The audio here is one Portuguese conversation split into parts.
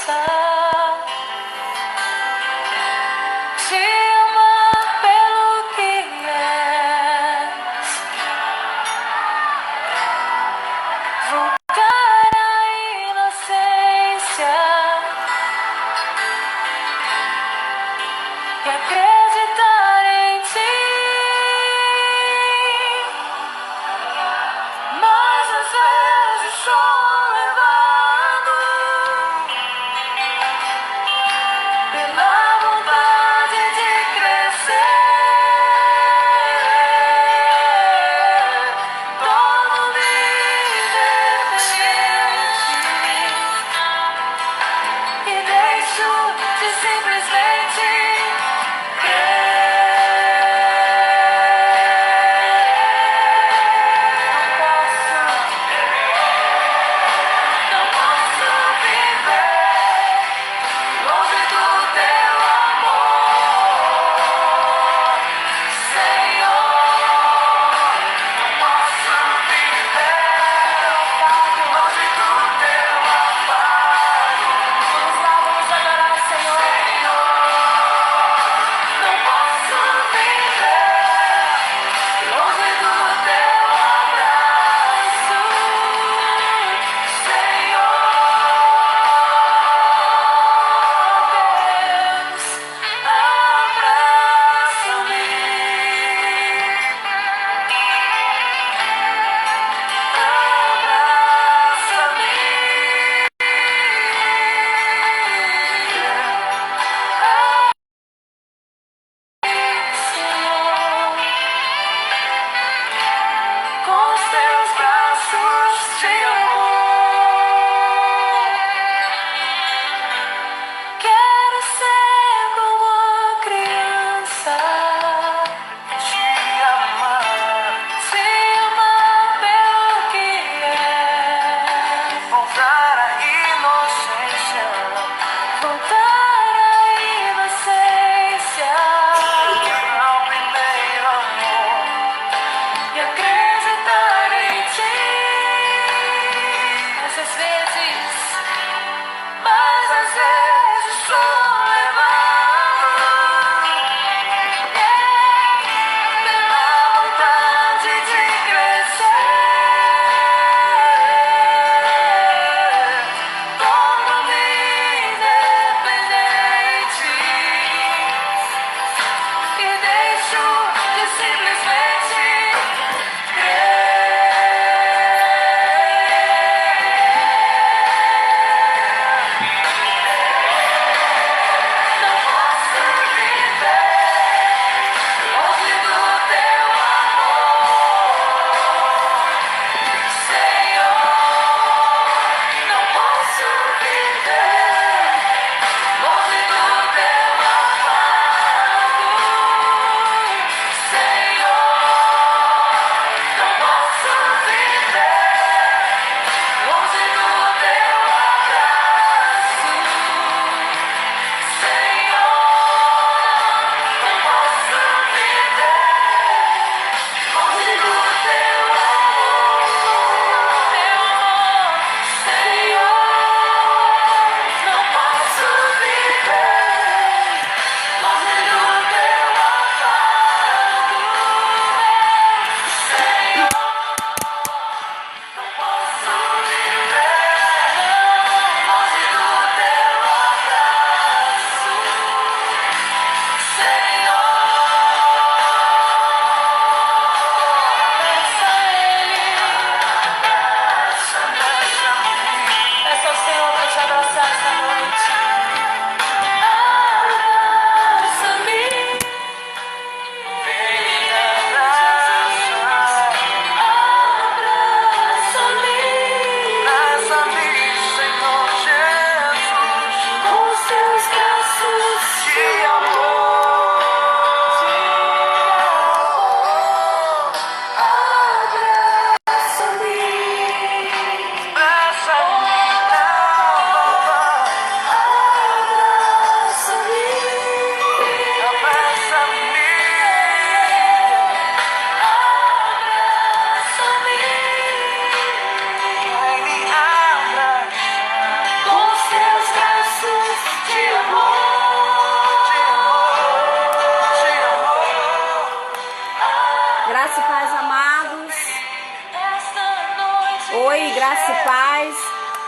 te amar pelo que és, voltar à inocência e acreditar em ti. Mas às vezes sou levado pela vontade de crescer, torno-me independente e deixo de simplesmente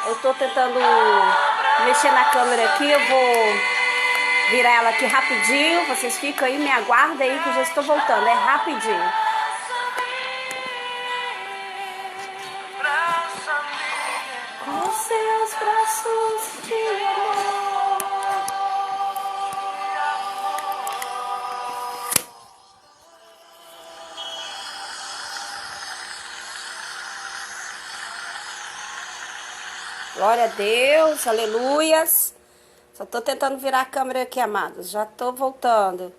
Eu tô tentando mexer na câmera aqui, eu vou virar ela aqui rapidinho. Vocês ficam aí, me aguardem aí que eu já estou voltando, é rapidinho. Com seus braços de amor. Glória a Deus, aleluias. Só tô tentando virar a câmera aqui, amados. Já tô voltando.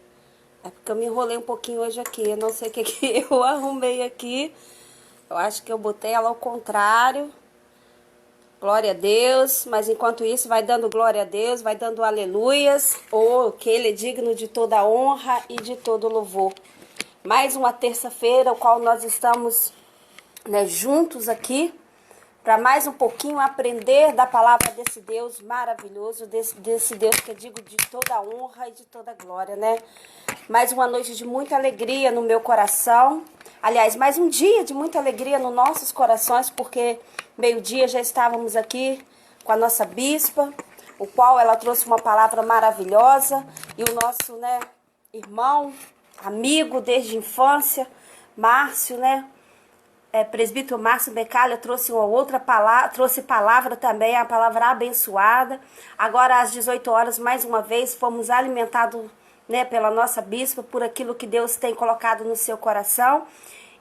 É porque eu me enrolei um pouquinho hoje aqui. Eu não sei o que que eu arrumei aqui. Eu acho que eu botei ela ao contrário. Glória a Deus. Mas enquanto isso, vai dando glória a Deus, vai dando aleluias. Oh, que Ele é digno de toda honra e de todo louvor. Mais uma terça-feira, o qual nós estamos, né, juntos aqui, para mais um pouquinho aprender da palavra desse Deus maravilhoso, desse Deus que eu digo de toda honra e de toda glória, né? Mais uma noite de muita alegria no meu coração. Aliás, mais um dia de muita alegria nos nossos corações, porque meio-dia já estávamos aqui com a nossa bispa, o qual ela trouxe uma palavra maravilhosa, e o nosso, né, irmão, amigo desde a infância, Márcio, né? Presbítero Márcio Becalha trouxe uma outra palavra, trouxe palavra também, a palavra abençoada. Agora às 18 horas, mais uma vez, fomos alimentados, né, pela nossa bispa, por aquilo que Deus tem colocado no seu coração.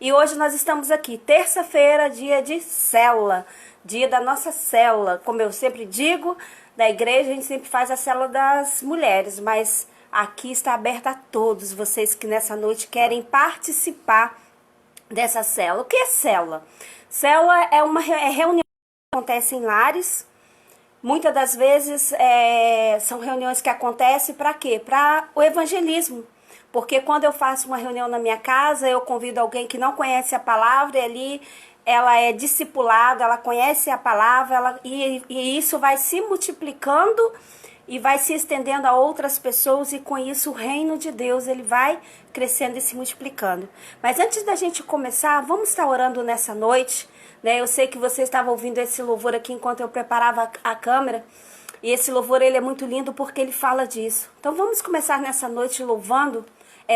E hoje nós estamos aqui, terça-feira, dia de célula, dia da nossa célula. Como eu sempre digo, da igreja a gente sempre faz a célula das mulheres, mas aqui está aberta a todos vocês que nessa noite querem participar dessa célula. O que é célula? Célula é uma reunião que acontece em lares. Muitas das vezes são reuniões que acontecem para quê? Para o evangelismo. Porque quando eu faço uma reunião na minha casa, eu convido alguém que não conhece a palavra, e ali ela é discipulada, ela conhece a palavra, e isso vai se multiplicando e vai se estendendo a outras pessoas, e com isso o reino de Deus ele vai crescendo e se multiplicando. Mas antes da gente começar, vamos estar orando nessa noite, né? Eu sei que você estava ouvindo esse louvor aqui enquanto eu preparava a câmera, e esse louvor ele é muito lindo porque ele fala disso. Então vamos começar nessa noite louvando,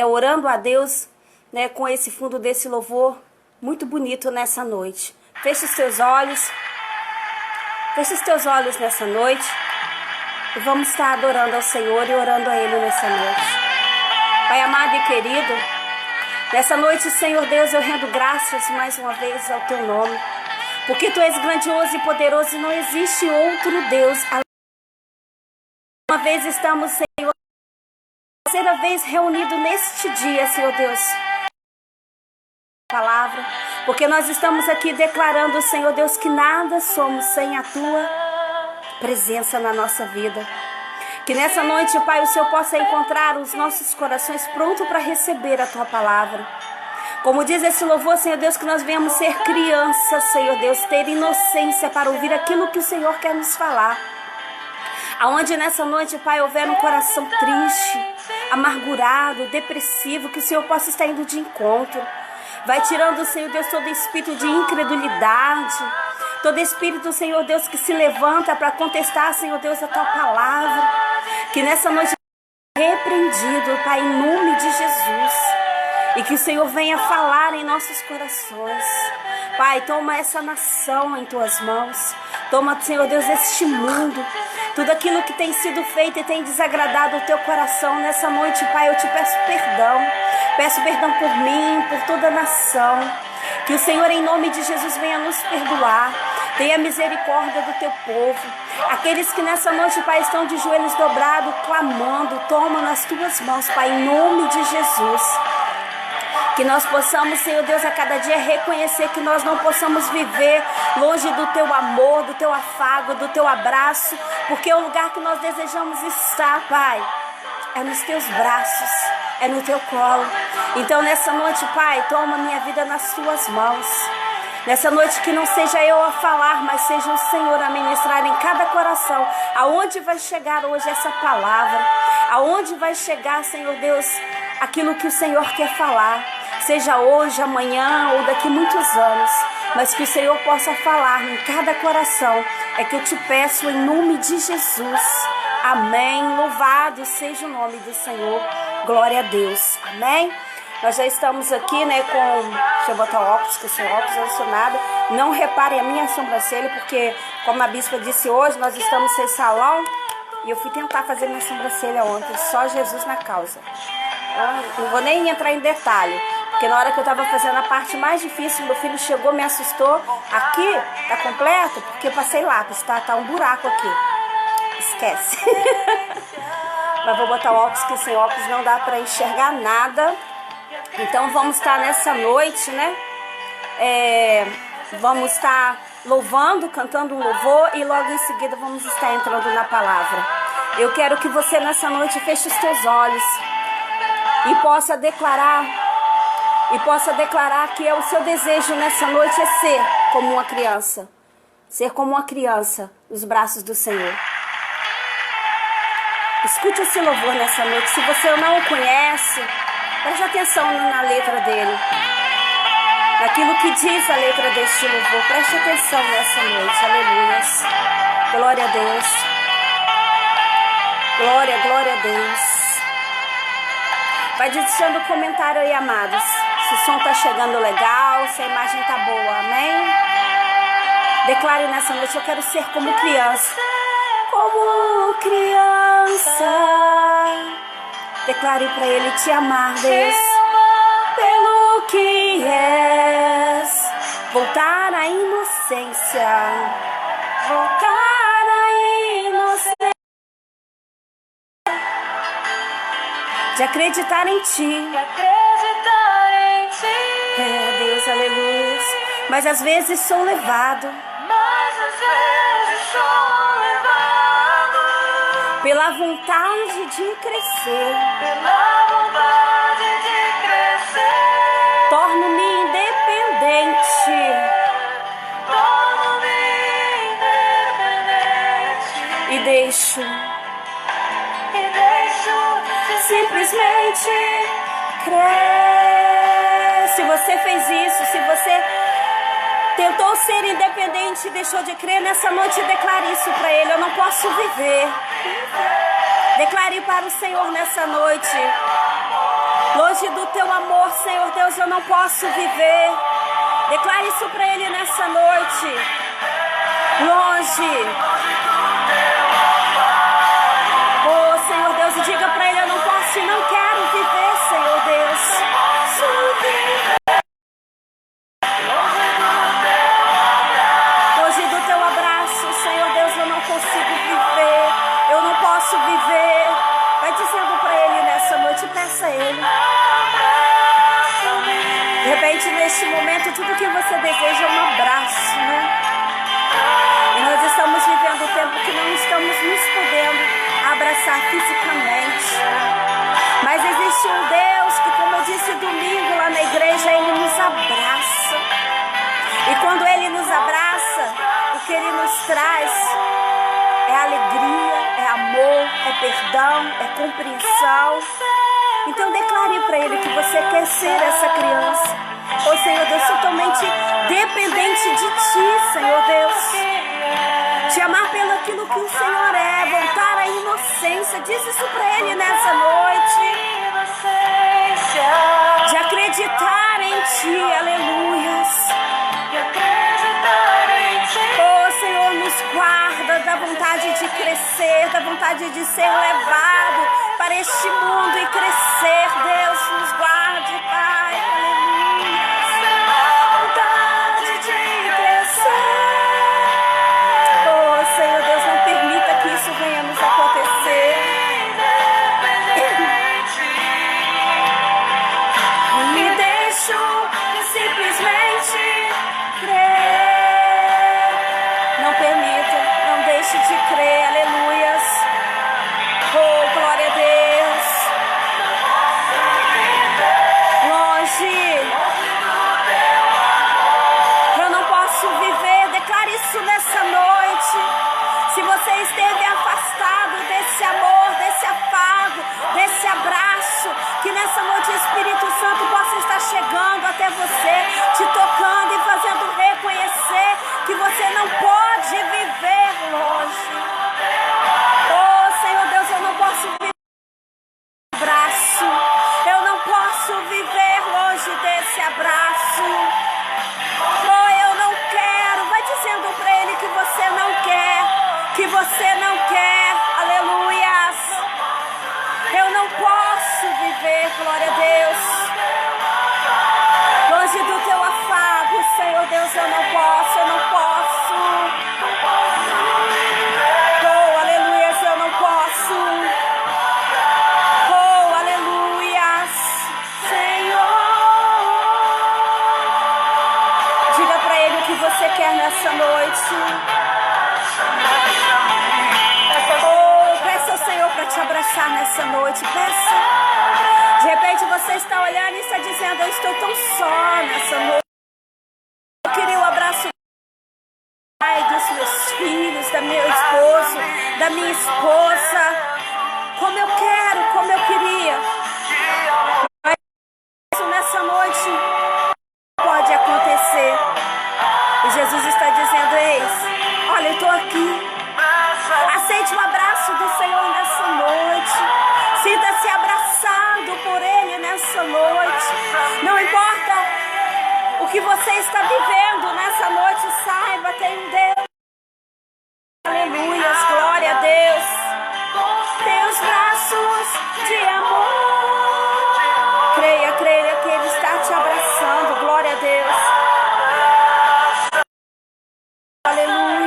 orando a Deus, né, com esse fundo desse louvor muito bonito nessa noite. Feche os teus olhos nessa noite. E vamos estar adorando ao Senhor e orando a Ele nessa noite. Pai amado e querido, nessa noite, Senhor Deus, eu rendo graças mais uma vez ao Teu nome. Porque Tu és grandioso e poderoso e não existe outro Deus. Uma vez estamos, Senhor, terceira vez reunido neste dia, Senhor Deus. Palavra, porque nós estamos aqui declarando, Senhor Deus, que nada somos sem a Tua presença na nossa vida. Que nessa noite, Pai, o Senhor possa encontrar os nossos corações prontos para receber a Tua palavra. Como diz esse louvor, Senhor Deus, que nós venhamos ser crianças, Senhor Deus, ter inocência para ouvir aquilo que o Senhor quer nos falar. Aonde nessa noite, Pai, houver um coração triste, amargurado, depressivo, que o Senhor possa estar indo de encontro. Vai tirando, Senhor Deus, todo espírito de incredulidade, todo espírito, Senhor Deus, que se levanta para contestar, Senhor Deus, a Tua palavra. Que nessa noite seja repreendido, Pai, em nome de Jesus. E que o Senhor venha falar em nossos corações. Pai, toma essa nação em Tuas mãos. Toma, Senhor Deus, este mundo. Tudo aquilo que tem sido feito e tem desagradado o Teu coração nessa noite, Pai, eu Te peço perdão. Peço perdão por mim, por toda a nação. Que o Senhor, em nome de Jesus, venha nos perdoar. Tenha misericórdia do Teu povo. Aqueles que nessa noite, Pai, estão de joelhos dobrados, clamando, toma nas Tuas mãos, Pai, em nome de Jesus. Que nós possamos, Senhor Deus, a cada dia reconhecer que nós não possamos viver longe do Teu amor, do Teu afago, do Teu abraço, porque o lugar que nós desejamos estar, Pai, é nos Teus braços, é no Teu colo. Então nessa noite, Pai, toma minha vida nas Tuas mãos. Nessa noite que não seja eu a falar, mas seja o Senhor a ministrar em cada coração. Aonde vai chegar hoje essa palavra? Aonde vai chegar, Senhor Deus, aquilo que o Senhor quer falar, seja hoje, amanhã ou daqui muitos anos, mas que o Senhor possa falar em cada coração. É que eu te peço em nome de Jesus. Amém. Louvado seja o nome do Senhor. Glória a Deus. Amém. Nós já estamos aqui, né, com... Deixa eu botar o óculos, que sem óculos eu não sou nada. Não reparem a minha sobrancelha, porque, como a bispa disse hoje, nós estamos sem salão. E eu fui tentar fazer minha sobrancelha ontem. Só Jesus na causa. Não vou nem entrar em detalhe, porque na hora que eu estava fazendo a parte mais difícil, meu filho chegou, me assustou. Aqui, tá completo? Porque eu passei lápis, tá um buraco aqui. Esquece. Mas vou botar o óculos, que sem óculos não dá para enxergar nada. Então vamos estar nessa noite, né? Vamos estar louvando, cantando um louvor e logo em seguida vamos estar entrando na palavra. Eu quero que você nessa noite feche os teus olhos e possa declarar que é o seu desejo nessa noite é ser como uma criança. Ser como uma criança nos braços do Senhor. Escute esse louvor nessa noite. Se você não o conhece, preste atenção na letra dele. Naquilo que diz a letra deste louvor. Preste atenção nessa noite. Aleluias. Glória a Deus. Glória, glória a Deus. Vai deixando comentário aí, amados. Se o som tá chegando legal, se a imagem tá boa. Amém? Declare nessa noite, eu quero ser como criança. Como criança. Declare para ele te amar, Deus. Pelo que és. Voltar à inocência. Voltar à inocência. De acreditar em ti. É, Deus, aleluia. Mas às vezes sou levado. Pela vontade de crescer. Torno-me independente. E deixo simplesmente crer. Se você fez isso, se você tentou ser independente e deixou de crer, nessa noite declare isso para ele. Eu não posso viver. Declare para o Senhor nessa noite. Longe do teu amor, Senhor Deus, eu não posso viver. Declare isso para ele nessa noite. Longe. Oh, Senhor Deus, diga para ele, eu não posso e não quero viver, Senhor Deus. Longe do teu abraço, Senhor Deus, eu não consigo viver. Eu não posso viver. Vai dizendo para ele nessa noite, peça a ele. De repente, neste momento, tudo que você deseja é um abraço, né? E nós estamos vivendo um tempo que não estamos nos podendo abraçar fisicamente. Mas existe um Deus que, como eu disse domingo lá na igreja, Ele nos abraça. E quando Ele nos abraça, o que Ele nos traz é alegria, é amor, é perdão, é compreensão. Então declare para Ele que você quer ser essa criança. Oh Senhor Deus, totalmente dependente de Ti, Senhor Deus. Te amar pelo aquilo que o Senhor é, voltar à inocência. Diz isso para Ele nessa noite. De acreditar em Ti, aleluias. Oh Senhor, nos guarda da vontade de crescer, da vontade de ser levado para este mundo e crescer. Deus, nos guarde, Pai, aleluia. Vontade de crescer. Oh Senhor Deus, não permita que isso venha nos acontecer. Me deixo simplesmente crer. Não permita, não deixe de crer, aleluias. Oh, glória a Deus. Longe nessa noite. Peça. De repente você está olhando e está dizendo: eu estou tão só nessa noite. Eu queria o abraço do pai, dos meus filhos, do meu esposo, da minha esposa. Como eu quero, como eu queria. Mas isso nessa noite pode acontecer. E Jesus está dizendo: eis, olha, eu estou aqui. Aceite o abraço do Senhor nessa noite. Sinta-se abraçado por Ele nessa noite. Não importa o que você está vivendo nessa noite, saiba, tem um Deus. Aleluia, glória a Deus. Tem os braços de amor. Creia, creia que Ele está te abraçando. Glória a Deus. Aleluia.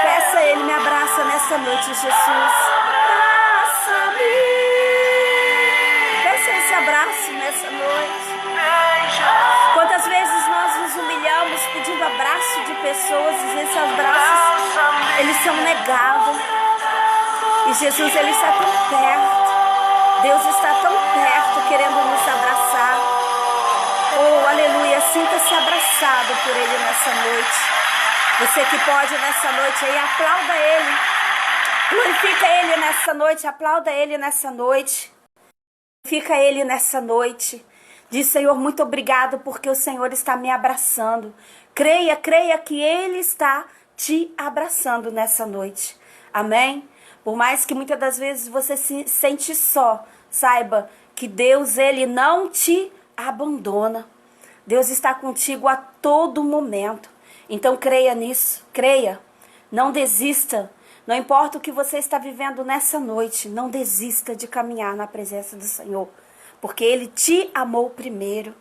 Peça a Ele, me abraça nessa noite, Jesus. Abraça-me. Peça esse abraço nessa noite. Quantas vezes nós nos humilhamos pedindo abraço de pessoas e esses abraços, eles são negados. E Jesus, Ele está tão perto. Deus está tão perto, querendo nos abraçar. Oh, aleluia, sinta-se abraçado por Ele nessa noite. Você que pode nessa noite aí, aplauda Ele. Glorifica Ele nessa noite, aplauda Ele nessa noite. Glorifica Ele nessa noite. Diz: Senhor, muito obrigado porque o Senhor está me abraçando. Creia, creia que Ele está te abraçando nessa noite. Amém? Por mais que muitas das vezes você se sente só, saiba que Deus, Ele não te abandona. Deus está contigo a todo momento. Então creia nisso, creia. Não desista. Não importa o que você está vivendo nessa noite, não desista de caminhar na presença do Senhor. Porque Ele te amou primeiro.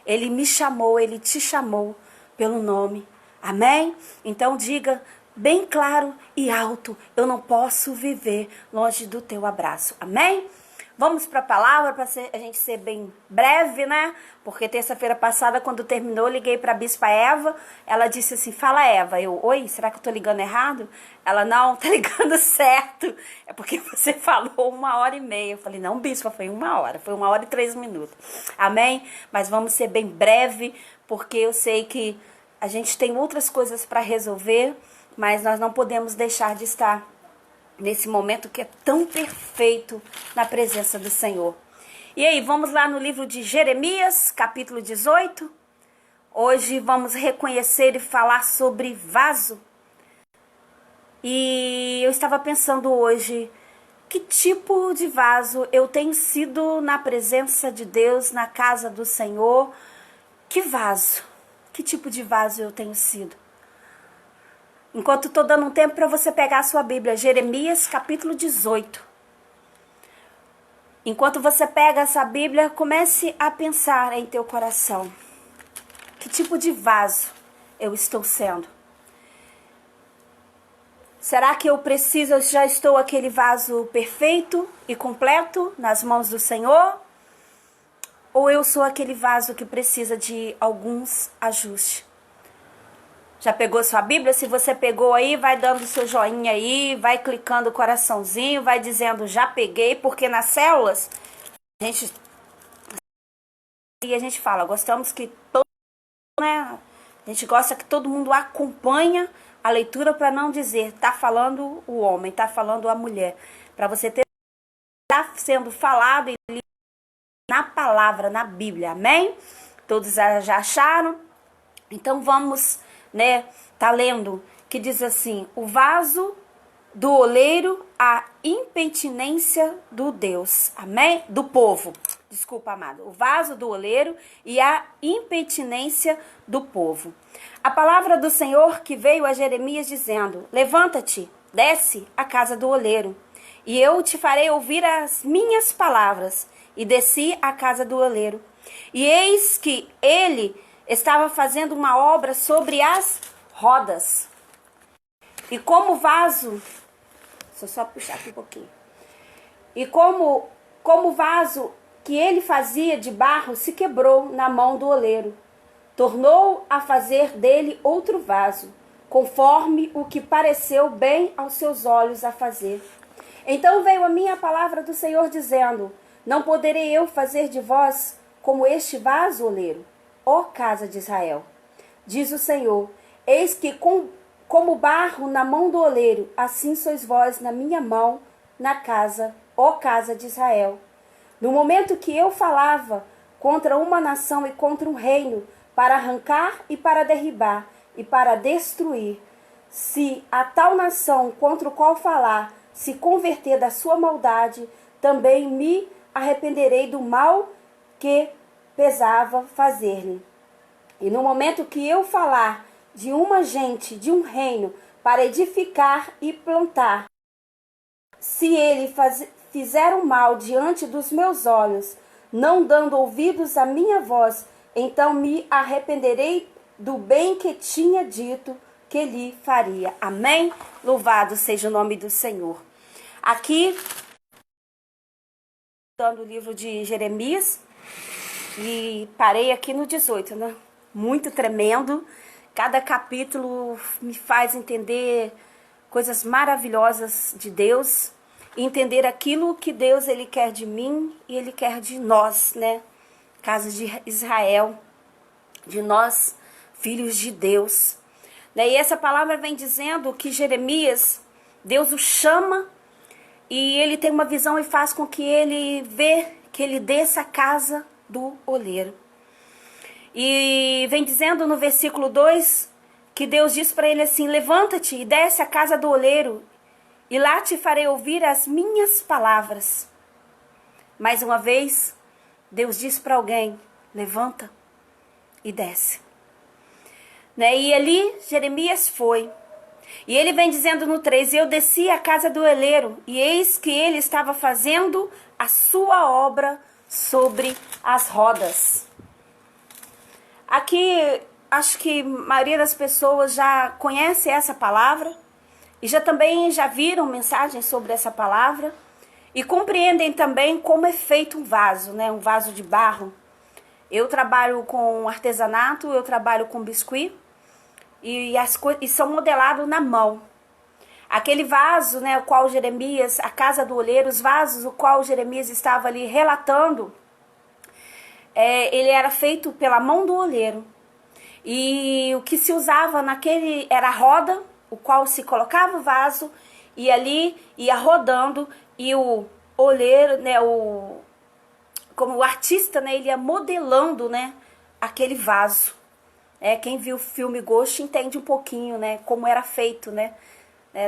Ele me chamou, Ele te chamou pelo nome. Amém? Então diga bem claro e alto: eu não posso viver longe do teu abraço. Amém? Vamos para a palavra, para a gente ser bem breve, né? Porque terça-feira passada, quando terminou, eu liguei para a bispa Eva. Ela disse assim: fala, Eva. Eu: oi, será que eu tô ligando errado? Ela: não, tá ligando certo. É porque você falou 1h30. Eu falei: não, bispa, foi 1 hora. Foi 1 hora e 3 minutos. Amém? Mas vamos ser bem breve, porque eu sei que a gente tem outras coisas para resolver, mas nós não podemos deixar de estar nesse momento que é tão perfeito na presença do Senhor. E aí, vamos lá no livro de Jeremias, capítulo 18. Hoje vamos reconhecer e falar sobre vaso. E eu estava pensando hoje, que tipo de vaso eu tenho sido na presença de Deus, na casa do Senhor? Que vaso? Que tipo de vaso eu tenho sido? Enquanto estou dando um tempo para você pegar a sua Bíblia, Jeremias capítulo 18. Enquanto você pega essa Bíblia, comece a pensar em teu coração. Que tipo de vaso eu estou sendo? Será que eu já estou aquele vaso perfeito e completo nas mãos do Senhor? Ou eu sou aquele vaso que precisa de alguns ajustes? Já pegou sua Bíblia? Se você pegou aí, vai dando seu joinha aí, vai clicando o coraçãozinho, vai dizendo já peguei, porque nas células a gente fala, gostamos que todo, né? A gente gosta que todo mundo acompanha a leitura, para não dizer tá falando o homem, tá falando a mulher, para você ter tá sendo falado na palavra, na Bíblia. Amém? Todos já acharam? Então vamos, né, tá lendo, que diz assim: o vaso do oleiro, a impenitência do Deus, amém? Do povo, desculpa, amado. O vaso do oleiro e a impenitência do povo. A palavra do Senhor que veio a Jeremias dizendo: levanta-te, desce à casa do oleiro, e eu te farei ouvir as minhas palavras. E desci à casa do oleiro, e eis que ele estava fazendo uma obra sobre as rodas. E como vaso, deixa eu só puxar aqui um pouquinho. E como vaso que ele fazia de barro se quebrou na mão do oleiro, tornou a fazer dele outro vaso, conforme o que pareceu bem aos seus olhos a fazer. Então veio a mim a palavra do Senhor dizendo: não poderei eu fazer de vós como este vaso oleiro, ó casa de Israel. Diz o Senhor: eis que como barro na mão do oleiro, assim sois vós na minha mão, na casa, ó casa de Israel. No momento que eu falava contra uma nação e contra um reino, para arrancar e para derribar e para destruir, se a tal nação contra o qual falar se converter da sua maldade, também me arrependerei do mal que pesava fazer-lhe. E no momento que eu falar de uma gente, de um reino, para edificar e plantar, se ele fizer o mal diante dos meus olhos, não dando ouvidos à minha voz, então me arrependerei do bem que tinha dito que lhe faria. Amém? Louvado seja o nome do Senhor. Aqui, dando o livro de Jeremias, e parei aqui no 18, né? Muito tremendo. Cada capítulo me faz entender coisas maravilhosas de Deus, entender aquilo que Deus ele quer de mim e ele quer de nós, né? Casa de Israel, de nós, filhos de Deus. E essa palavra vem dizendo que Jeremias, Deus o chama e ele tem uma visão e faz com que ele vê que ele desça a casa do oleiro. E vem dizendo no versículo 2 que Deus diz para ele assim: levanta-te e desce a casa do oleiro e lá te farei ouvir as minhas palavras. Mais uma vez, Deus diz para alguém: levanta e desce. E ali Jeremias foi. E ele vem dizendo no 3: eu desci à casa do oleiro, e eis que ele estava fazendo a sua obra sobre as rodas. Aqui, acho que a maioria das pessoas já conhece essa palavra, e também já viram mensagens sobre essa palavra, e compreendem também como é feito um vaso, né? Um vaso de barro. Eu trabalho com artesanato, eu trabalho com biscuit, e são modelados na mão. Aquele vaso, né, o qual Jeremias, a casa do oleiro, os vasos o qual Jeremias estava ali relatando, ele era feito pela mão do oleiro. E o que se usava naquele era a roda, o qual se colocava o vaso, e ali ia rodando, e o oleiro, né, como o artista, né, ele ia modelando, né, aquele vaso. Quem viu o filme Ghost entende um pouquinho, né, como era feito, né?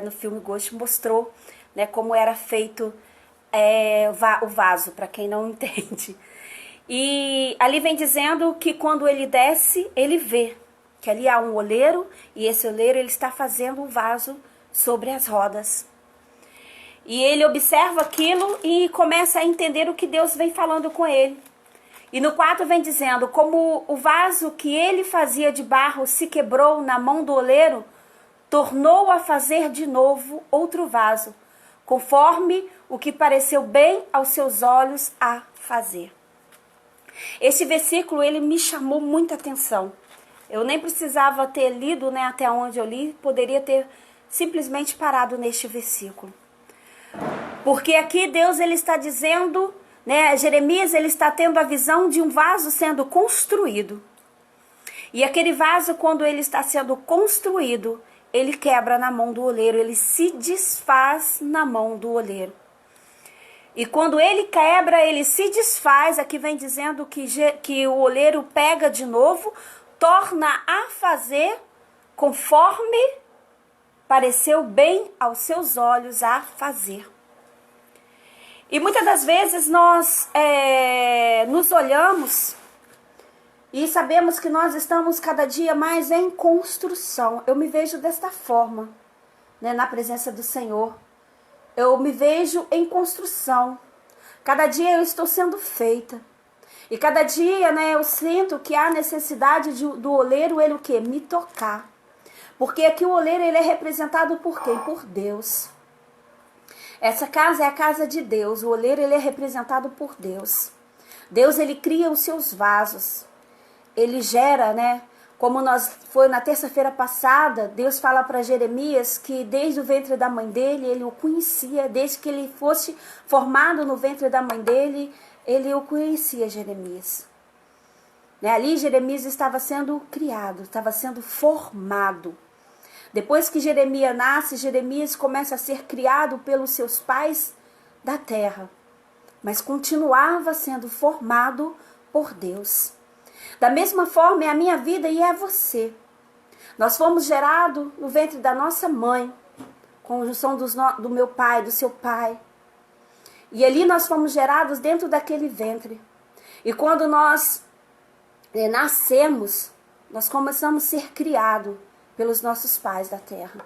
No filme Ghost mostrou, né, como era feito o vaso, para quem não entende. E ali vem dizendo que quando ele desce, ele vê que ali há um oleiro, e esse oleiro ele está fazendo um vaso sobre as rodas. E ele observa aquilo e começa a entender o que Deus vem falando com ele. E no 4 vem dizendo: como o vaso que ele fazia de barro se quebrou na mão do oleiro, tornou a fazer de novo outro vaso, conforme o que pareceu bem aos seus olhos a fazer. Esse versículo ele me chamou muita atenção. Eu nem precisava ter lido, né, até onde eu li, poderia ter simplesmente parado neste versículo. Porque aqui Deus ele está dizendo, né, Jeremias ele está tendo a visão de um vaso sendo construído. E aquele vaso, quando ele está sendo construído, ele quebra na mão do oleiro, ele se desfaz na mão do oleiro. E quando ele quebra, ele se desfaz, aqui vem dizendo que o oleiro pega de novo, torna a fazer conforme pareceu bem aos seus olhos a fazer. E muitas das vezes nós nos olhamos e sabemos que nós estamos cada dia mais em construção. Eu me vejo desta forma, né, na presença do Senhor. Eu me vejo em construção. Cada dia eu estou sendo feita. E cada dia, né, eu sinto que há necessidade do oleiro, ele o quê? Me tocar. Porque aqui o oleiro ele é representado por quem? Por Deus. Essa casa é a casa de Deus. O oleiro ele é representado por Deus. Deus ele cria os seus vasos. Ele gera, né, Como foi na terça-feira passada, Deus fala para Jeremias que desde o ventre da mãe dele, ele o conhecia. Desde que ele fosse formado no ventre da mãe dele, ele o conhecia, Jeremias. Ali Jeremias estava sendo criado, estava sendo formado. Depois que Jeremias nasce, Jeremias começa a ser criado pelos seus pais da terra, mas continuava sendo formado por Deus. Da mesma forma é a minha vida e é você. Nós fomos gerados no ventre da nossa mãe, conjunção do meu pai, do seu pai. E ali nós fomos gerados dentro daquele ventre. E quando nós nascemos, nós começamos a ser criados pelos nossos pais da terra.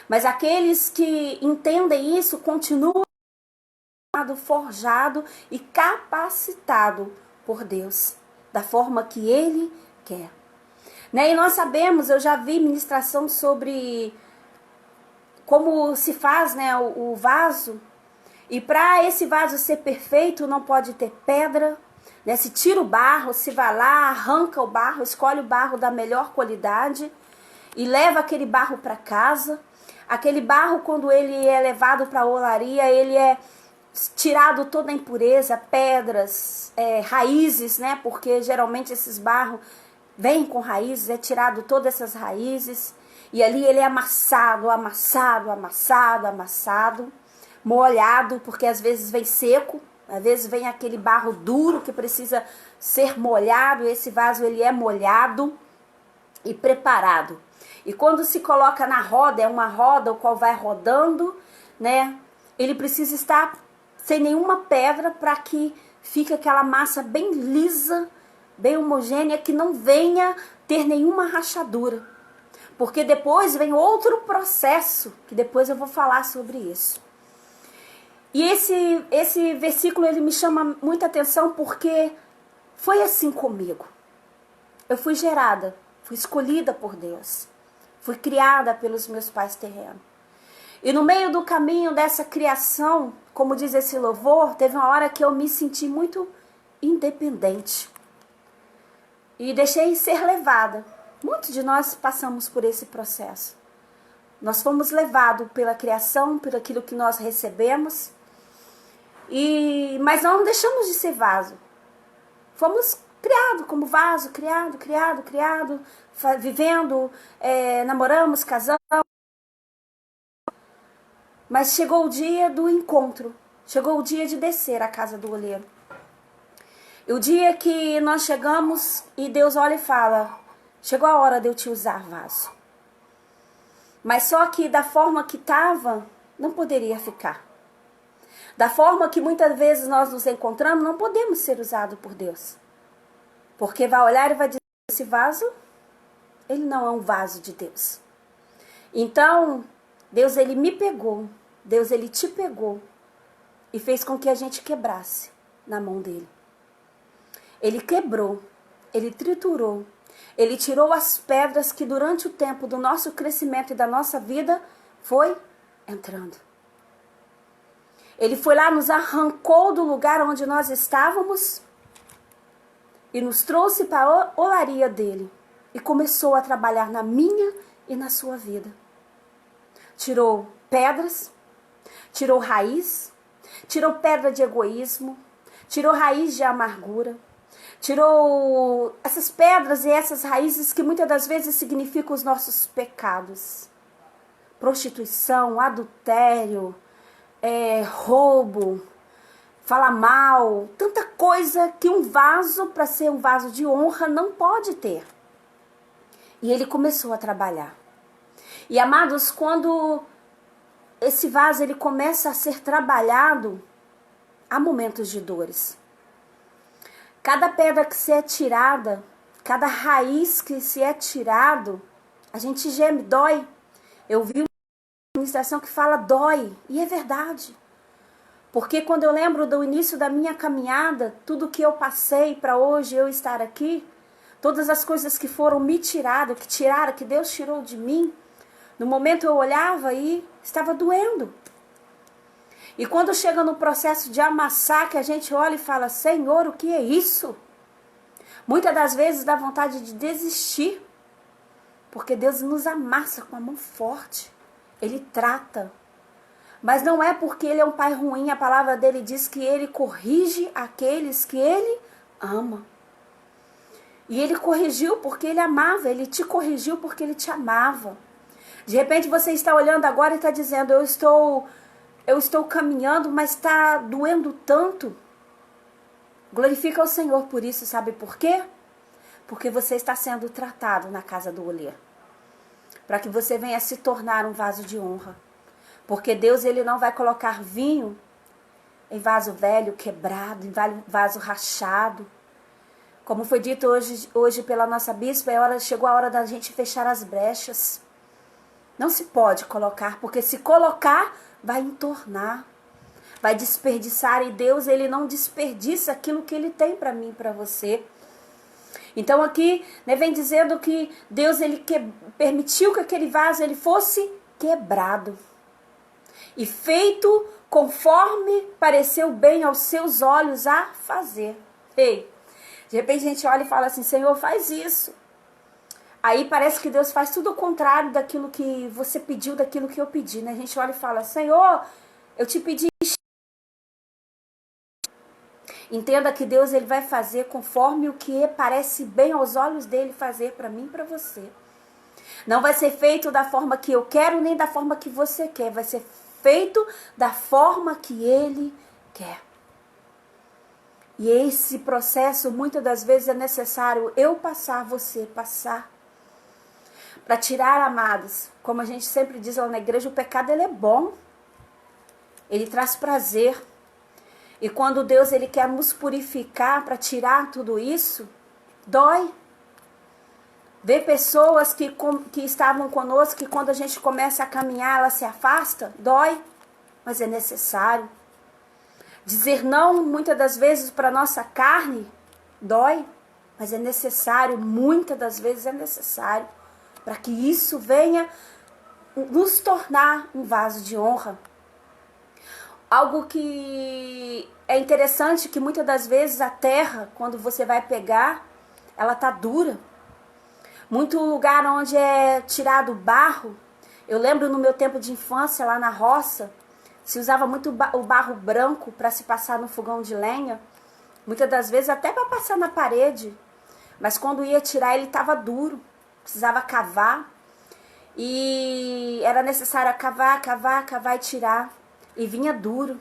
Mas aqueles que entendem isso continuam forjado e capacitado por Deus, da forma que Ele quer. E nós sabemos, eu já vi ministração sobre como se faz o vaso. E para esse vaso ser perfeito, não pode ter pedra. Se tira o barro, se vai lá, arranca o barro, escolhe o barro da melhor qualidade e leva aquele barro para casa. Aquele barro, quando ele é levado para a olaria, ele é tirado toda a impureza, pedras, raízes, porque geralmente esses barros vêm com raízes, é tirado todas essas raízes, e ali ele é amassado, molhado, porque às vezes vem seco, às vezes vem aquele barro duro que precisa ser molhado, e esse vaso ele é molhado e preparado. E quando se coloca na roda, é uma roda o qual vai rodando, ele precisa estar sem nenhuma pedra para que fique aquela massa bem lisa, bem homogênea, que não venha ter nenhuma rachadura. Porque depois vem outro processo, que depois eu vou falar sobre isso. E esse versículo ele me chama muita atenção porque foi assim comigo. Eu fui gerada, fui escolhida por Deus, fui criada pelos meus pais terrenos. E no meio do caminho dessa criação, como diz esse louvor, teve uma hora que eu me senti muito independente. E deixei ser levada. Muitos de nós passamos por esse processo. Nós fomos levados pela criação, por aquilo que nós recebemos. Mas não deixamos de ser vaso. Fomos criados como vaso, criado, vivendo, namoramos, casamos. Mas chegou o dia do encontro, chegou o dia de descer à casa do oleiro. E o dia que nós chegamos e Deus olha e fala, chegou a hora de eu te usar, vaso. Mas só que da forma que estava, não poderia ficar. Da forma que muitas vezes nós nos encontramos, não podemos ser usados por Deus. Porque vai olhar e vai dizer, esse vaso, ele não é um vaso de Deus. Então, Deus, ele me pegou, Deus, ele te pegou e fez com que a gente quebrasse na mão dele. Ele quebrou, ele triturou, ele tirou as pedras que durante o tempo do nosso crescimento e da nossa vida foi entrando. Ele foi lá, nos arrancou do lugar onde nós estávamos e nos trouxe para a olaria dele e começou a trabalhar na minha e na sua vida. Tirou pedras, tirou raiz, tirou pedra de egoísmo, tirou raiz de amargura, tirou essas pedras e essas raízes que muitas das vezes significam os nossos pecados. Prostituição, adultério, roubo, falar mal, tanta coisa que um vaso, para ser um vaso de honra, não pode ter. E ele começou a trabalhar. E amados, quando esse vaso ele começa a ser trabalhado, há momentos de dores. Cada pedra que se é tirada, cada raiz que se é tirado, a gente geme, dói. Eu vi uma ministração que fala dói, e é verdade. Porque quando eu lembro do início da minha caminhada, tudo que eu passei para hoje eu estar aqui, todas as coisas que foram me tiradas, que Deus tirou de mim, no momento eu olhava e estava doendo. E quando chega no processo de amassar, que a gente olha e fala, Senhor, o que é isso? Muitas das vezes dá vontade de desistir, Porque Deus nos amassa com a mão forte. Ele trata. Mas não é porque Ele é um pai ruim. A palavra dele diz que Ele corrige aqueles que Ele ama. E Ele corrigiu porque Ele amava. Ele te corrigiu porque Ele te amava. De repente você está olhando agora e está dizendo, eu estou caminhando, mas está doendo tanto. Glorifica o Senhor por isso, sabe por quê? Porque você está sendo tratado na casa do oleiro. Para que você venha se tornar um vaso de honra. Porque Deus, Ele não vai colocar vinho em vaso velho, quebrado, em vaso rachado. Como foi dito hoje pela nossa bispa, chegou a hora da gente fechar as brechas. Não se pode colocar, porque se colocar, vai entornar. Vai desperdiçar, e Deus, Ele não desperdiça aquilo que Ele tem para mim e para você. Então aqui, né, vem dizendo que Deus, Ele permitiu que aquele vaso ele fosse quebrado. E feito conforme pareceu bem aos seus olhos a fazer. Ei, de repente a gente olha e fala assim, Senhor, faz isso. Aí parece que Deus faz tudo o contrário daquilo que você pediu, daquilo que eu pedi, né? A gente olha e fala, Senhor, eu te pedi. Entenda que Deus, Ele vai fazer conforme o que parece bem aos olhos dele fazer para mim e para você. Não vai ser feito da forma que eu quero, nem da forma que você quer. Vai ser feito da forma que Ele quer. E esse processo, muitas das vezes, é necessário eu passar, você passar. Para tirar, amados, como a gente sempre diz lá na igreja, o pecado ele é bom. Ele traz prazer. E quando Deus ele quer nos purificar para tirar tudo isso, dói. Ver pessoas que estavam conosco, que quando a gente começa a caminhar, ela se afasta, dói, mas é necessário. Dizer não, muitas das vezes, para a nossa carne, dói, mas é necessário, muitas das vezes é necessário, para que isso venha nos tornar um vaso de honra. Algo que é interessante, que muitas das vezes a terra, quando você vai pegar, ela tá dura. Muito lugar onde é tirado barro. Eu lembro no meu tempo de infância, lá na roça, se usava muito o barro branco para se passar no fogão de lenha. Muitas das vezes até para passar na parede. Mas quando ia tirar, ele estava duro. Precisava cavar. E era necessário cavar e tirar. E vinha duro.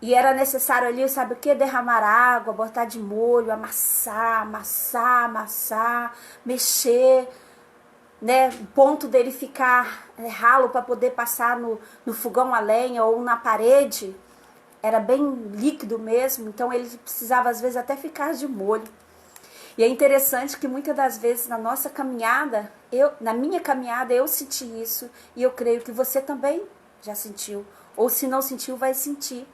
E era necessário ali, sabe o que? Derramar água, botar de molho, amassar, mexer, né? O ponto dele ficar ralo para poder passar no fogão a lenha ou na parede. Era bem líquido mesmo, então ele precisava às vezes até ficar de molho. E é interessante que muitas das vezes na nossa caminhada, na minha caminhada eu senti isso, e eu creio que você também já sentiu, ou se não sentiu, vai sentir.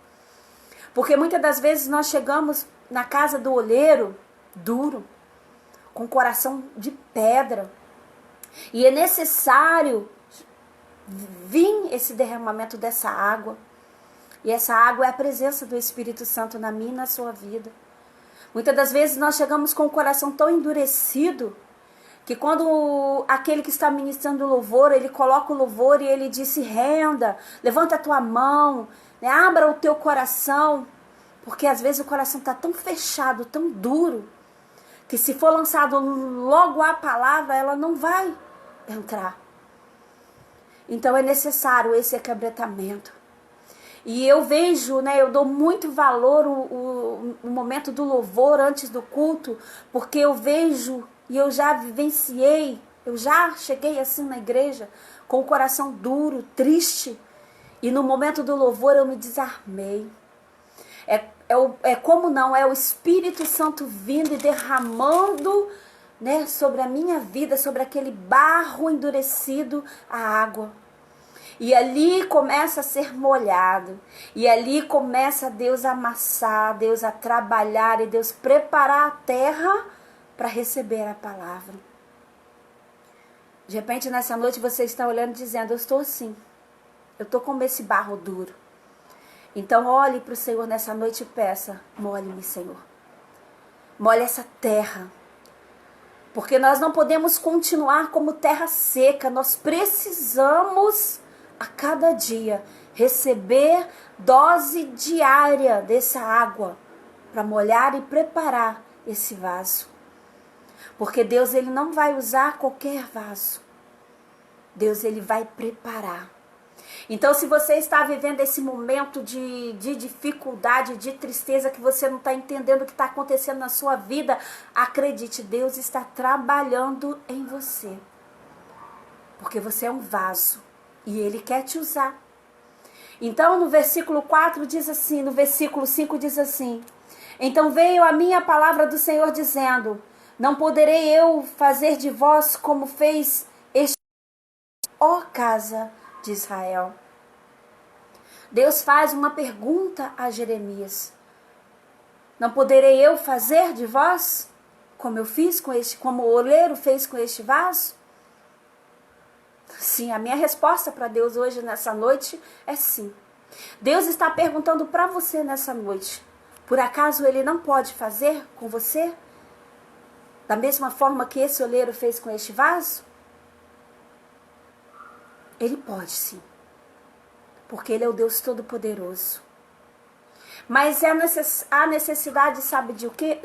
Porque muitas das vezes nós chegamos na casa do oleiro duro, com coração de pedra, e é necessário vir esse derramamento dessa água. E essa água é a presença do Espírito Santo na minha e na sua vida. Muitas das vezes nós chegamos com o coração tão endurecido, que quando aquele que está ministrando o louvor, ele coloca o louvor e ele diz, se renda, levanta a tua mão, né, abra o teu coração, porque às vezes o coração está tão fechado, tão duro, que se for lançado logo a palavra, ela não vai entrar. Então é necessário esse aquebrantamento. E eu vejo, né, eu dou muito valor o momento do louvor antes do culto, porque eu vejo e eu já vivenciei, eu já cheguei assim na igreja com o coração duro, triste, e no momento do louvor eu me desarmei. É como não, é o Espírito Santo vindo e derramando, né, sobre a minha vida, sobre aquele barro endurecido, a água. E ali começa a ser molhado. E ali começa Deus a amassar, Deus a trabalhar e Deus preparar a terra para receber a palavra. De repente, nessa noite, você está olhando e dizendo, eu estou assim. Eu estou com esse barro duro. Então, olhe para o Senhor nessa noite e peça, molhe-me, Senhor. Molhe essa terra. Porque nós não podemos continuar como terra seca. Nós precisamos a cada dia receber dose diária dessa água para molhar e preparar esse vaso. Porque Deus, ele não vai usar qualquer vaso. Deus, ele vai preparar. Então, se você está vivendo esse momento de dificuldade, de tristeza, que você não está entendendo o que está acontecendo na sua vida, acredite, Deus está trabalhando em você. Porque você é um vaso e Ele quer te usar. Então, no versículo 4 diz assim, no versículo 5 diz assim: então veio a minha palavra do Senhor dizendo: não poderei eu fazer de vós como fez este, ó casa de Israel. Deus faz uma pergunta a Jeremias: não poderei eu fazer de vós como eu fiz com este, como o oleiro fez com este vaso? Sim, a minha resposta para Deus hoje nessa noite é sim. Deus está perguntando para você nessa noite: por acaso Ele não pode fazer com você da mesma forma que esse oleiro fez com este vaso? Ele pode sim. Porque Ele é o Deus Todo-Poderoso. Mas há necessidade, sabe de o quê?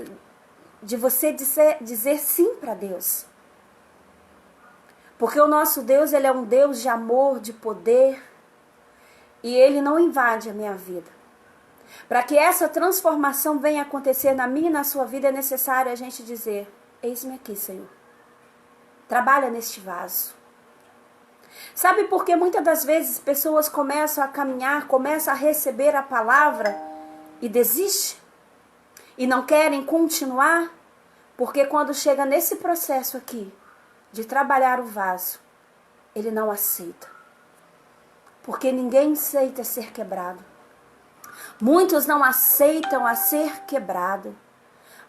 De você dizer sim para Deus. Porque o nosso Deus, Ele é um Deus de amor, de poder. E Ele não invade a minha vida. Para que essa transformação venha acontecer na minha e na sua vida, é necessário a gente dizer: eis-me aqui, Senhor. Trabalha neste vaso. Sabe por que muitas das vezes pessoas começam a caminhar, começam a receber a palavra e desistem? E não querem continuar? Porque quando chega nesse processo aqui, de trabalhar o vaso, ele não aceita. Porque ninguém aceita ser quebrado. Muitos não aceitam a ser quebrado.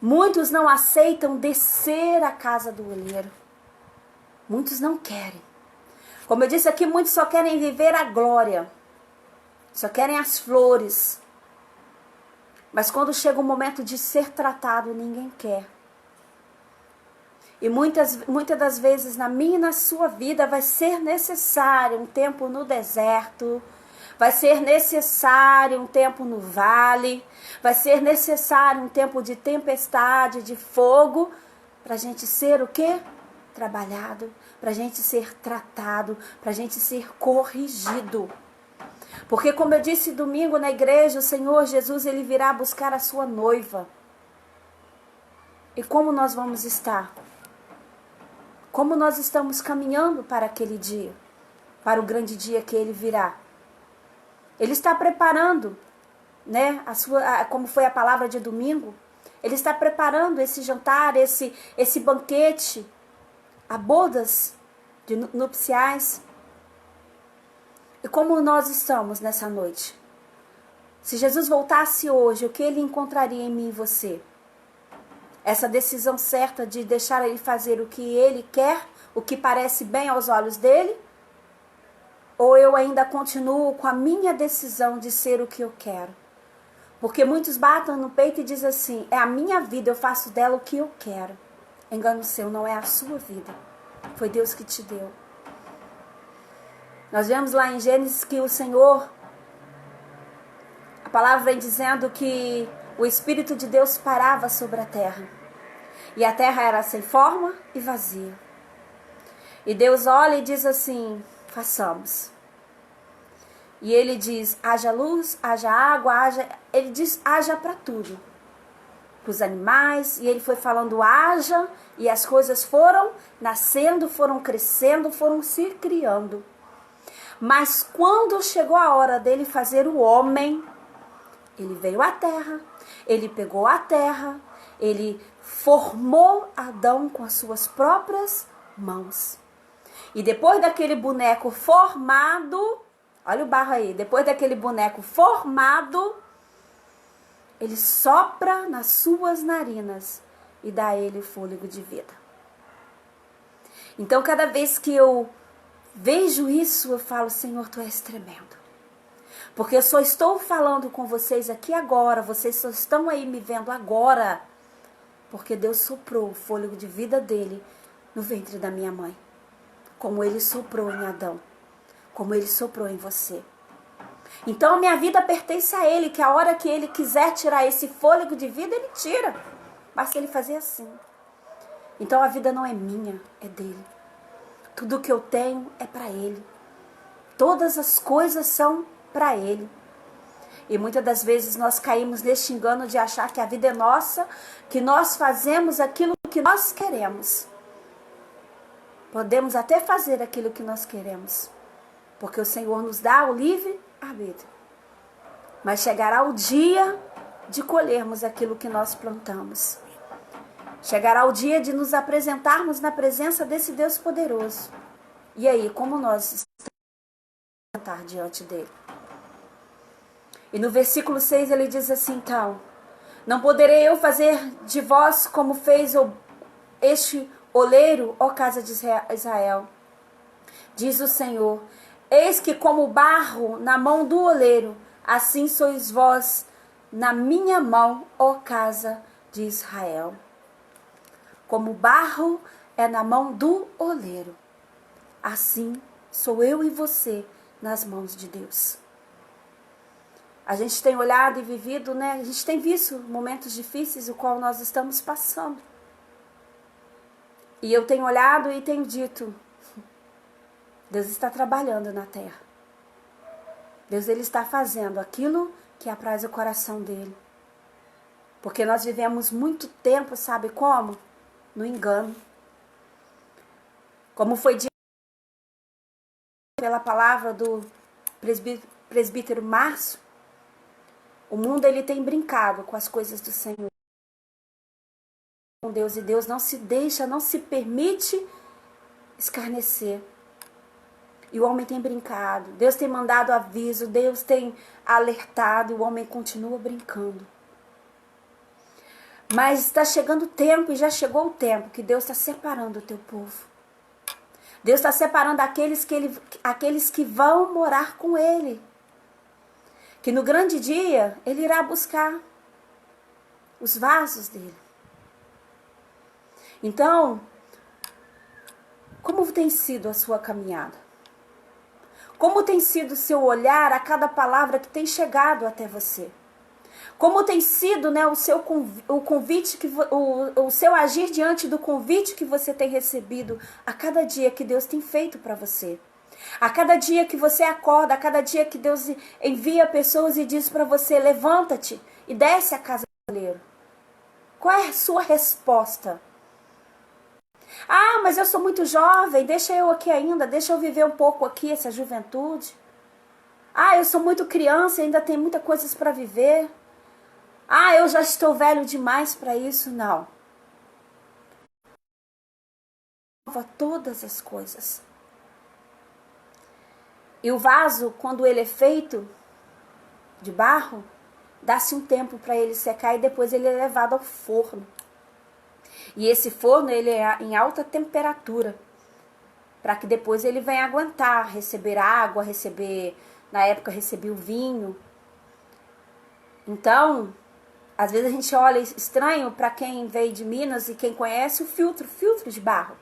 Muitos não aceitam descer à casa do oleiro. Muitos não querem. Como eu disse aqui, muitos só querem viver a glória. Só querem as flores. Mas quando chega o momento de ser tratado, ninguém quer. E muitas das vezes na minha e na sua vida vai ser necessário um tempo no deserto. Vai ser necessário um tempo no vale. Vai ser necessário um tempo de tempestade, de fogo. Para a gente ser o quê? Trabalhado, para a gente ser tratado, para a gente ser corrigido. Porque como eu disse domingo na igreja, o Senhor Jesus, Ele virá buscar a sua noiva. E como nós vamos estar? Como nós estamos caminhando para aquele dia? Para o grande dia que Ele virá? Ele está preparando, né? Como foi a palavra de domingo, Ele está preparando esse jantar, esse banquete, a bodas de nupciais. E como nós estamos nessa noite? Se Jesus voltasse hoje, o que Ele encontraria em mim e você? Essa decisão certa de deixar Ele fazer o que Ele quer, o que parece bem aos olhos dEle? Ou eu ainda continuo com a minha decisão de ser o que eu quero? Porque muitos batem no peito e dizem assim: é a minha vida, eu faço dela o que eu quero. Engano seu, não é a sua vida. Foi Deus que te deu. Nós vemos lá em Gênesis que o Senhor, a palavra vem dizendo que o Espírito de Deus parava sobre a terra. E a terra era sem forma e vazia. E Deus olha e diz assim: façamos. E Ele diz: haja luz, haja água, Ele diz: haja para tudo. Para os animais, e Ele foi falando haja, e as coisas foram nascendo, foram crescendo, foram se criando. Mas quando chegou a hora dele fazer o homem, Ele veio à terra, Ele pegou a terra, Ele formou Adão com as suas próprias mãos. E depois daquele boneco formado, olha o barro aí, depois daquele boneco formado, Ele sopra nas suas narinas e dá a ele fôlego de vida. Então, cada vez que eu vejo isso, eu falo: Senhor, Tu és tremendo. Porque eu só estou falando com vocês aqui agora, vocês só estão aí me vendo agora, Porque Deus soprou o fôlego de vida dele no ventre da minha mãe. Como ele soprou em Adão. Como ele soprou em você. Então a minha vida pertence a ele, que a hora que ele quiser tirar esse fôlego de vida, ele tira. Basta ele fazer assim. Então a vida não é minha, é dele. Tudo que eu tenho é para ele. Todas as coisas são para ele. E muitas das vezes nós caímos neste engano de achar que a vida é nossa, que nós fazemos aquilo que nós queremos. Podemos até fazer aquilo que nós queremos, porque o Senhor nos dá o livre arbítrio. Mas chegará o dia de colhermos aquilo que nós plantamos. Chegará o dia de nos apresentarmos na presença desse Deus poderoso. E aí, como nós estamos diante dele? E no versículo 6 ele diz assim, então: não poderei eu fazer de vós como fez este oleiro, ó casa de Israel. Diz o Senhor: eis que como barro na mão do oleiro, assim sois vós na minha mão, ó casa de Israel. Como barro é na mão do oleiro, assim sou eu e você nas mãos de Deus. A gente tem olhado e vivido, né? A gente tem visto momentos difíceis, o qual nós estamos passando. E eu tenho olhado e tenho dito: Deus está trabalhando na terra. Deus, ele está fazendo aquilo que apraz o coração dele. Porque nós vivemos muito tempo, sabe como? No engano. Como foi dito pela palavra do presbítero Márcio, o mundo ele tem brincado com as coisas do Senhor. Com Deus, e Deus não se deixa, não se permite escarnecer. E o homem tem brincado. Deus tem mandado aviso, Deus tem alertado, e o homem continua brincando. Mas está chegando o tempo, e já chegou o tempo, que Deus está separando o teu povo. Deus está separando aqueles que vão morar com Ele. Que no grande dia, Ele irá buscar os vasos dele. Então, como tem sido a sua caminhada? Como tem sido o seu olhar a cada palavra que tem chegado até você? Como tem sido, né, o convite, o seu agir diante do convite que você tem recebido a cada dia que Deus tem feito para você? A cada dia que você acorda, a cada dia que Deus envia pessoas e diz para você: levanta-te e desce a casa do oleiro. Qual é a sua resposta? Ah, mas eu sou muito jovem, deixa eu aqui ainda, deixa eu viver um pouco aqui essa juventude. Ah, eu sou muito criança e ainda tem muitas coisas para viver. Ah, eu já estou velho demais para isso. Não. Todas as coisas. E o vaso, quando ele é feito de barro, dá-se um tempo para ele secar e depois ele é levado ao forno. E esse forno, ele é em alta temperatura, para que depois ele venha aguentar, receber água, na época recebia o vinho. Então, às vezes a gente olha estranho para quem veio de Minas e quem conhece o filtro de barro.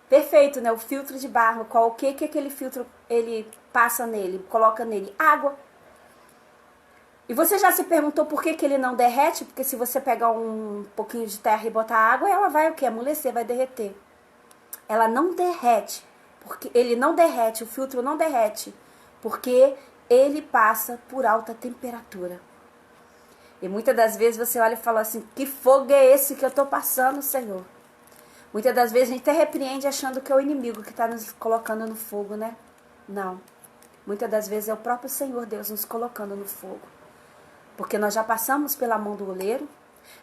Perfeito, né? O filtro de barro. O que aquele filtro ele passa nele, coloca nele? Água. E você já se perguntou por que ele não derrete? Porque se você pegar um pouquinho de terra e botar água, ela vai o quê? Amolecer, vai derreter. Ela não derrete, porque ele não derrete, o filtro não derrete, porque ele passa por alta temperatura. E muitas das vezes você olha e fala assim: que fogo é esse que eu estou passando, Senhor? Muitas das vezes a gente até repreende achando que é o inimigo que está nos colocando no fogo, né? Não. Muitas das vezes é o próprio Senhor Deus nos colocando no fogo. Porque nós já passamos pela mão do oleiro,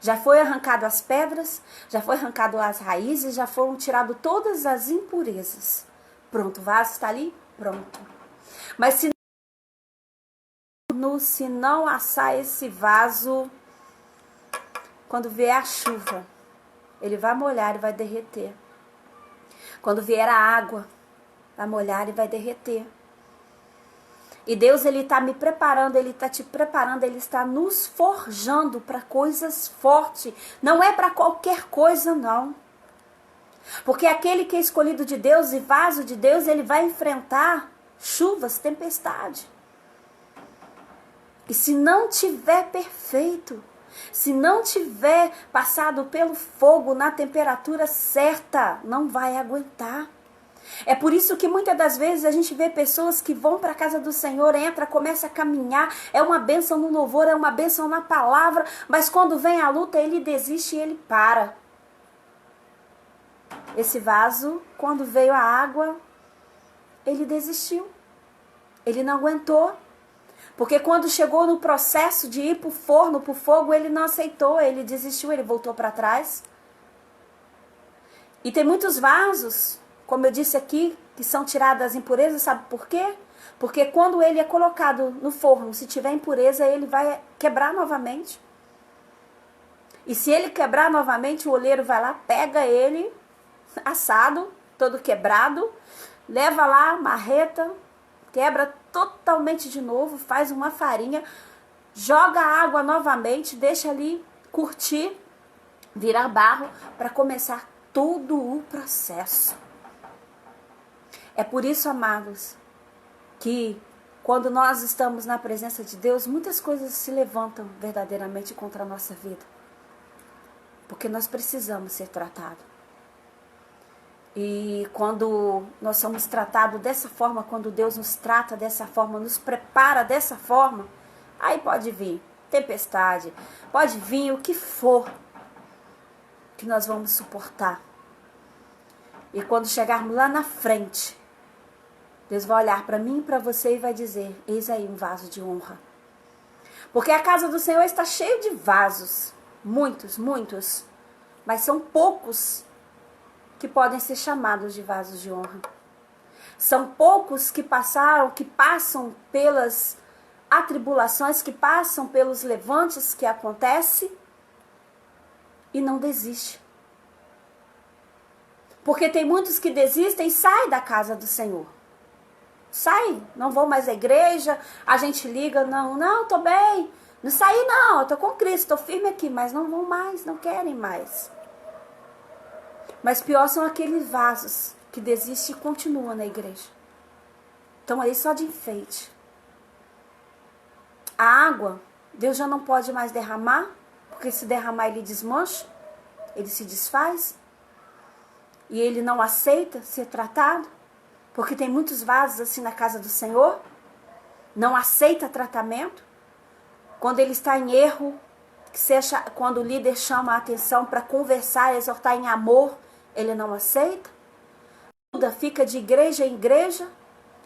já foi arrancado as pedras, já foi arrancado as raízes, já foram tiradas todas as impurezas. Pronto, o vaso está ali? Pronto. Mas se não assar esse vaso, quando vier a chuva, ele vai molhar e vai derreter. Quando vier a água, vai molhar e vai derreter. E Deus, Ele está me preparando, Ele está te preparando, Ele está nos forjando para coisas fortes. Não é para qualquer coisa, não. Porque aquele que é escolhido de Deus e vaso de Deus, ele vai enfrentar chuvas, tempestade. E se não tiver perfeito, se não tiver passado pelo fogo na temperatura certa, não vai aguentar. É por isso que muitas das vezes a gente vê pessoas que vão para a casa do Senhor, entra, começa a caminhar, é uma bênção no louvor, é uma bênção na palavra, mas quando vem a luta ele desiste e ele para. Esse vaso, quando veio a água, ele desistiu. Ele não aguentou. Porque quando chegou no processo de ir para o forno, para o fogo, ele não aceitou, ele desistiu, ele voltou para trás. E tem muitos vasos, como eu disse aqui, que são tiradas as impurezas, sabe por quê? Porque quando ele é colocado no forno, se tiver impureza, ele vai quebrar novamente. E se ele quebrar novamente, o oleiro vai lá, pega ele, assado, todo quebrado, leva lá, marreta, quebra totalmente de novo, faz uma farinha, joga a água novamente, deixa ali curtir, virar barro, para começar todo o processo. É por isso, amados, que quando nós estamos na presença de Deus, muitas coisas se levantam verdadeiramente contra a nossa vida. Porque nós precisamos ser tratados. E quando nós somos tratados dessa forma, quando Deus nos trata dessa forma, nos prepara dessa forma, aí pode vir tempestade, pode vir o que for que nós vamos suportar. E quando chegarmos lá na frente, Deus vai olhar para mim e para você e vai dizer, eis aí um vaso de honra. Porque a casa do Senhor está cheia de vasos, muitos, muitos, mas são poucos que podem ser chamados de vasos de honra. São poucos que passam pelas atribulações, que passam pelos levantes que acontecem e não desistem. Porque tem muitos que desistem e saem da casa do Senhor. Sai, não vou mais à igreja, a gente liga, não, tô bem, não saí não, eu tô com Cristo, tô firme aqui, mas não vão mais, não querem mais. Mas pior são aqueles vasos que desistem e continuam na igreja. Estão aí só de enfeite. A água, Deus já não pode mais derramar, porque se derramar ele desmancha, ele se desfaz. E ele não aceita ser tratado, porque tem muitos vasos assim na casa do Senhor, não aceita tratamento. Quando ele está em erro, quando o líder chama a atenção para conversar, exortar em amor, ele não aceita. Fica de igreja em igreja,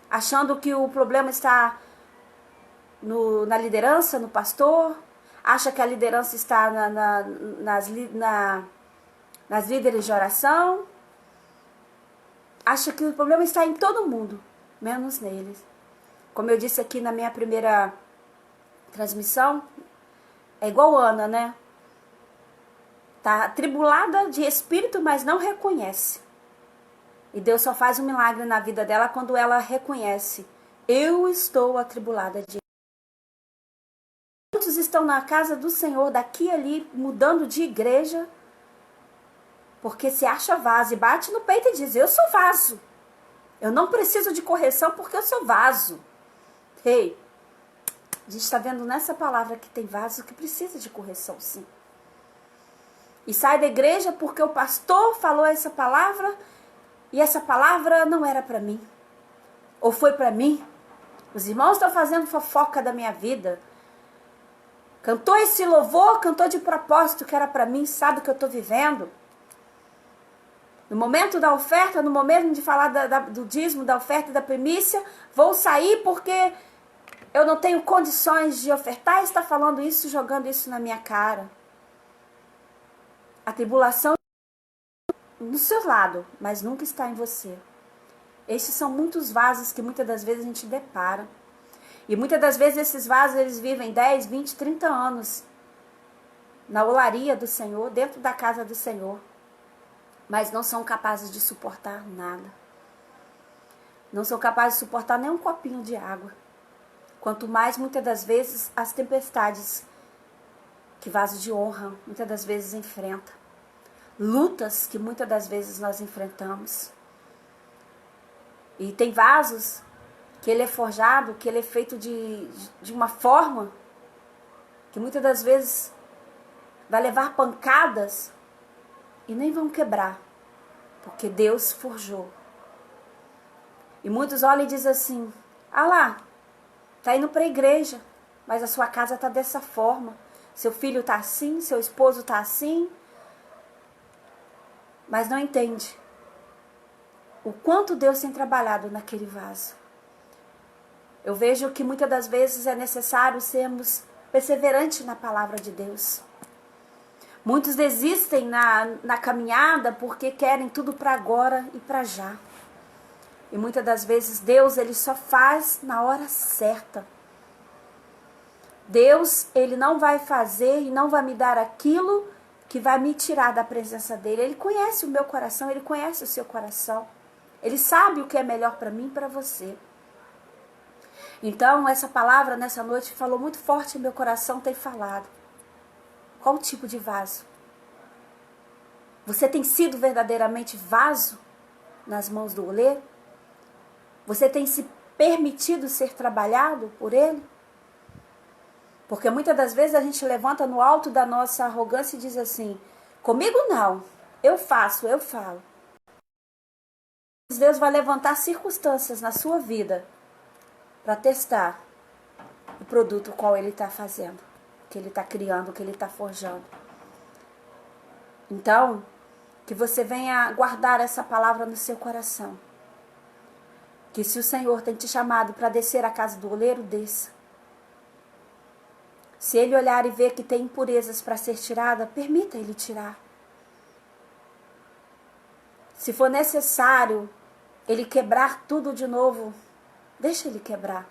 achando que o problema está na liderança, no pastor, acha que a liderança está nas líderes de oração, acha que o problema está em todo mundo, menos neles. Como eu disse aqui na minha primeira transmissão, é igual Ana, né? Está atribulada de espírito, mas não reconhece. E Deus só faz um milagre na vida dela quando ela reconhece. Eu estou atribulada de espírito. Muitos estão na casa do Senhor, daqui e ali, mudando de igreja, porque se acha vaso e bate no peito e diz, eu sou vaso. Eu não preciso de correção porque eu sou vaso. Ei, a gente está vendo nessa palavra que tem vaso que precisa de correção, sim. E sai da igreja porque o pastor falou essa palavra e essa palavra não era para mim. Ou foi para mim. Os irmãos estão fazendo fofoca da minha vida. Cantou esse louvor, cantou de propósito que era para mim, sabe o que eu estou vivendo. No momento da oferta, no momento de falar do dízimo, da oferta e da primícia, vou sair porque eu não tenho condições de ofertar e está falando isso, jogando isso na minha cara. A tribulação no seu lado, mas nunca está em você. Esses são muitos vasos que muitas das vezes a gente depara. E muitas das vezes esses vasos, eles vivem 10, 20, 30 anos na olaria do Senhor, dentro da casa do Senhor. Mas não são capazes de suportar nada. Não são capazes de suportar nem um copinho de água. Quanto mais, muitas das vezes, as tempestades que vaso de honra, muitas das vezes, enfrenta. Lutas que muitas das vezes nós enfrentamos. E tem vasos que ele é forjado, que ele é feito de uma forma que muitas das vezes vai levar pancadas e nem vão quebrar, porque Deus forjou. E muitos olham e dizem assim, ah lá, tá indo para a igreja, mas a sua casa tá dessa forma, seu filho tá assim, seu esposo tá assim, mas não entende o quanto Deus tem trabalhado naquele vaso. Eu vejo que muitas das vezes é necessário sermos perseverantes na palavra de Deus. Muitos desistem na caminhada porque querem tudo para agora e para já. E muitas das vezes Deus, ele só faz na hora certa. Deus, ele não vai fazer e não vai me dar aquilo que vai me tirar da presença dele. Ele conhece o meu coração, ele conhece o seu coração. Ele sabe o que é melhor para mim e para você. Então, essa palavra nessa noite falou muito forte em meu coração, tem falado. Qual tipo de vaso? Você tem sido verdadeiramente vaso nas mãos do oleiro? Você tem se permitido ser trabalhado por ele? Porque muitas das vezes a gente levanta no alto da nossa arrogância e diz assim, comigo não, eu faço, eu falo. Deus vai levantar circunstâncias na sua vida para testar o produto qual ele está fazendo, que ele está criando, que ele está forjando. Então, que você venha guardar essa palavra no seu coração. Que se o Senhor tem te chamado para descer à casa do oleiro, desça. Se ele olhar e ver que tem impurezas para ser tirada, permita ele tirar. Se for necessário ele quebrar tudo de novo, deixa ele quebrar.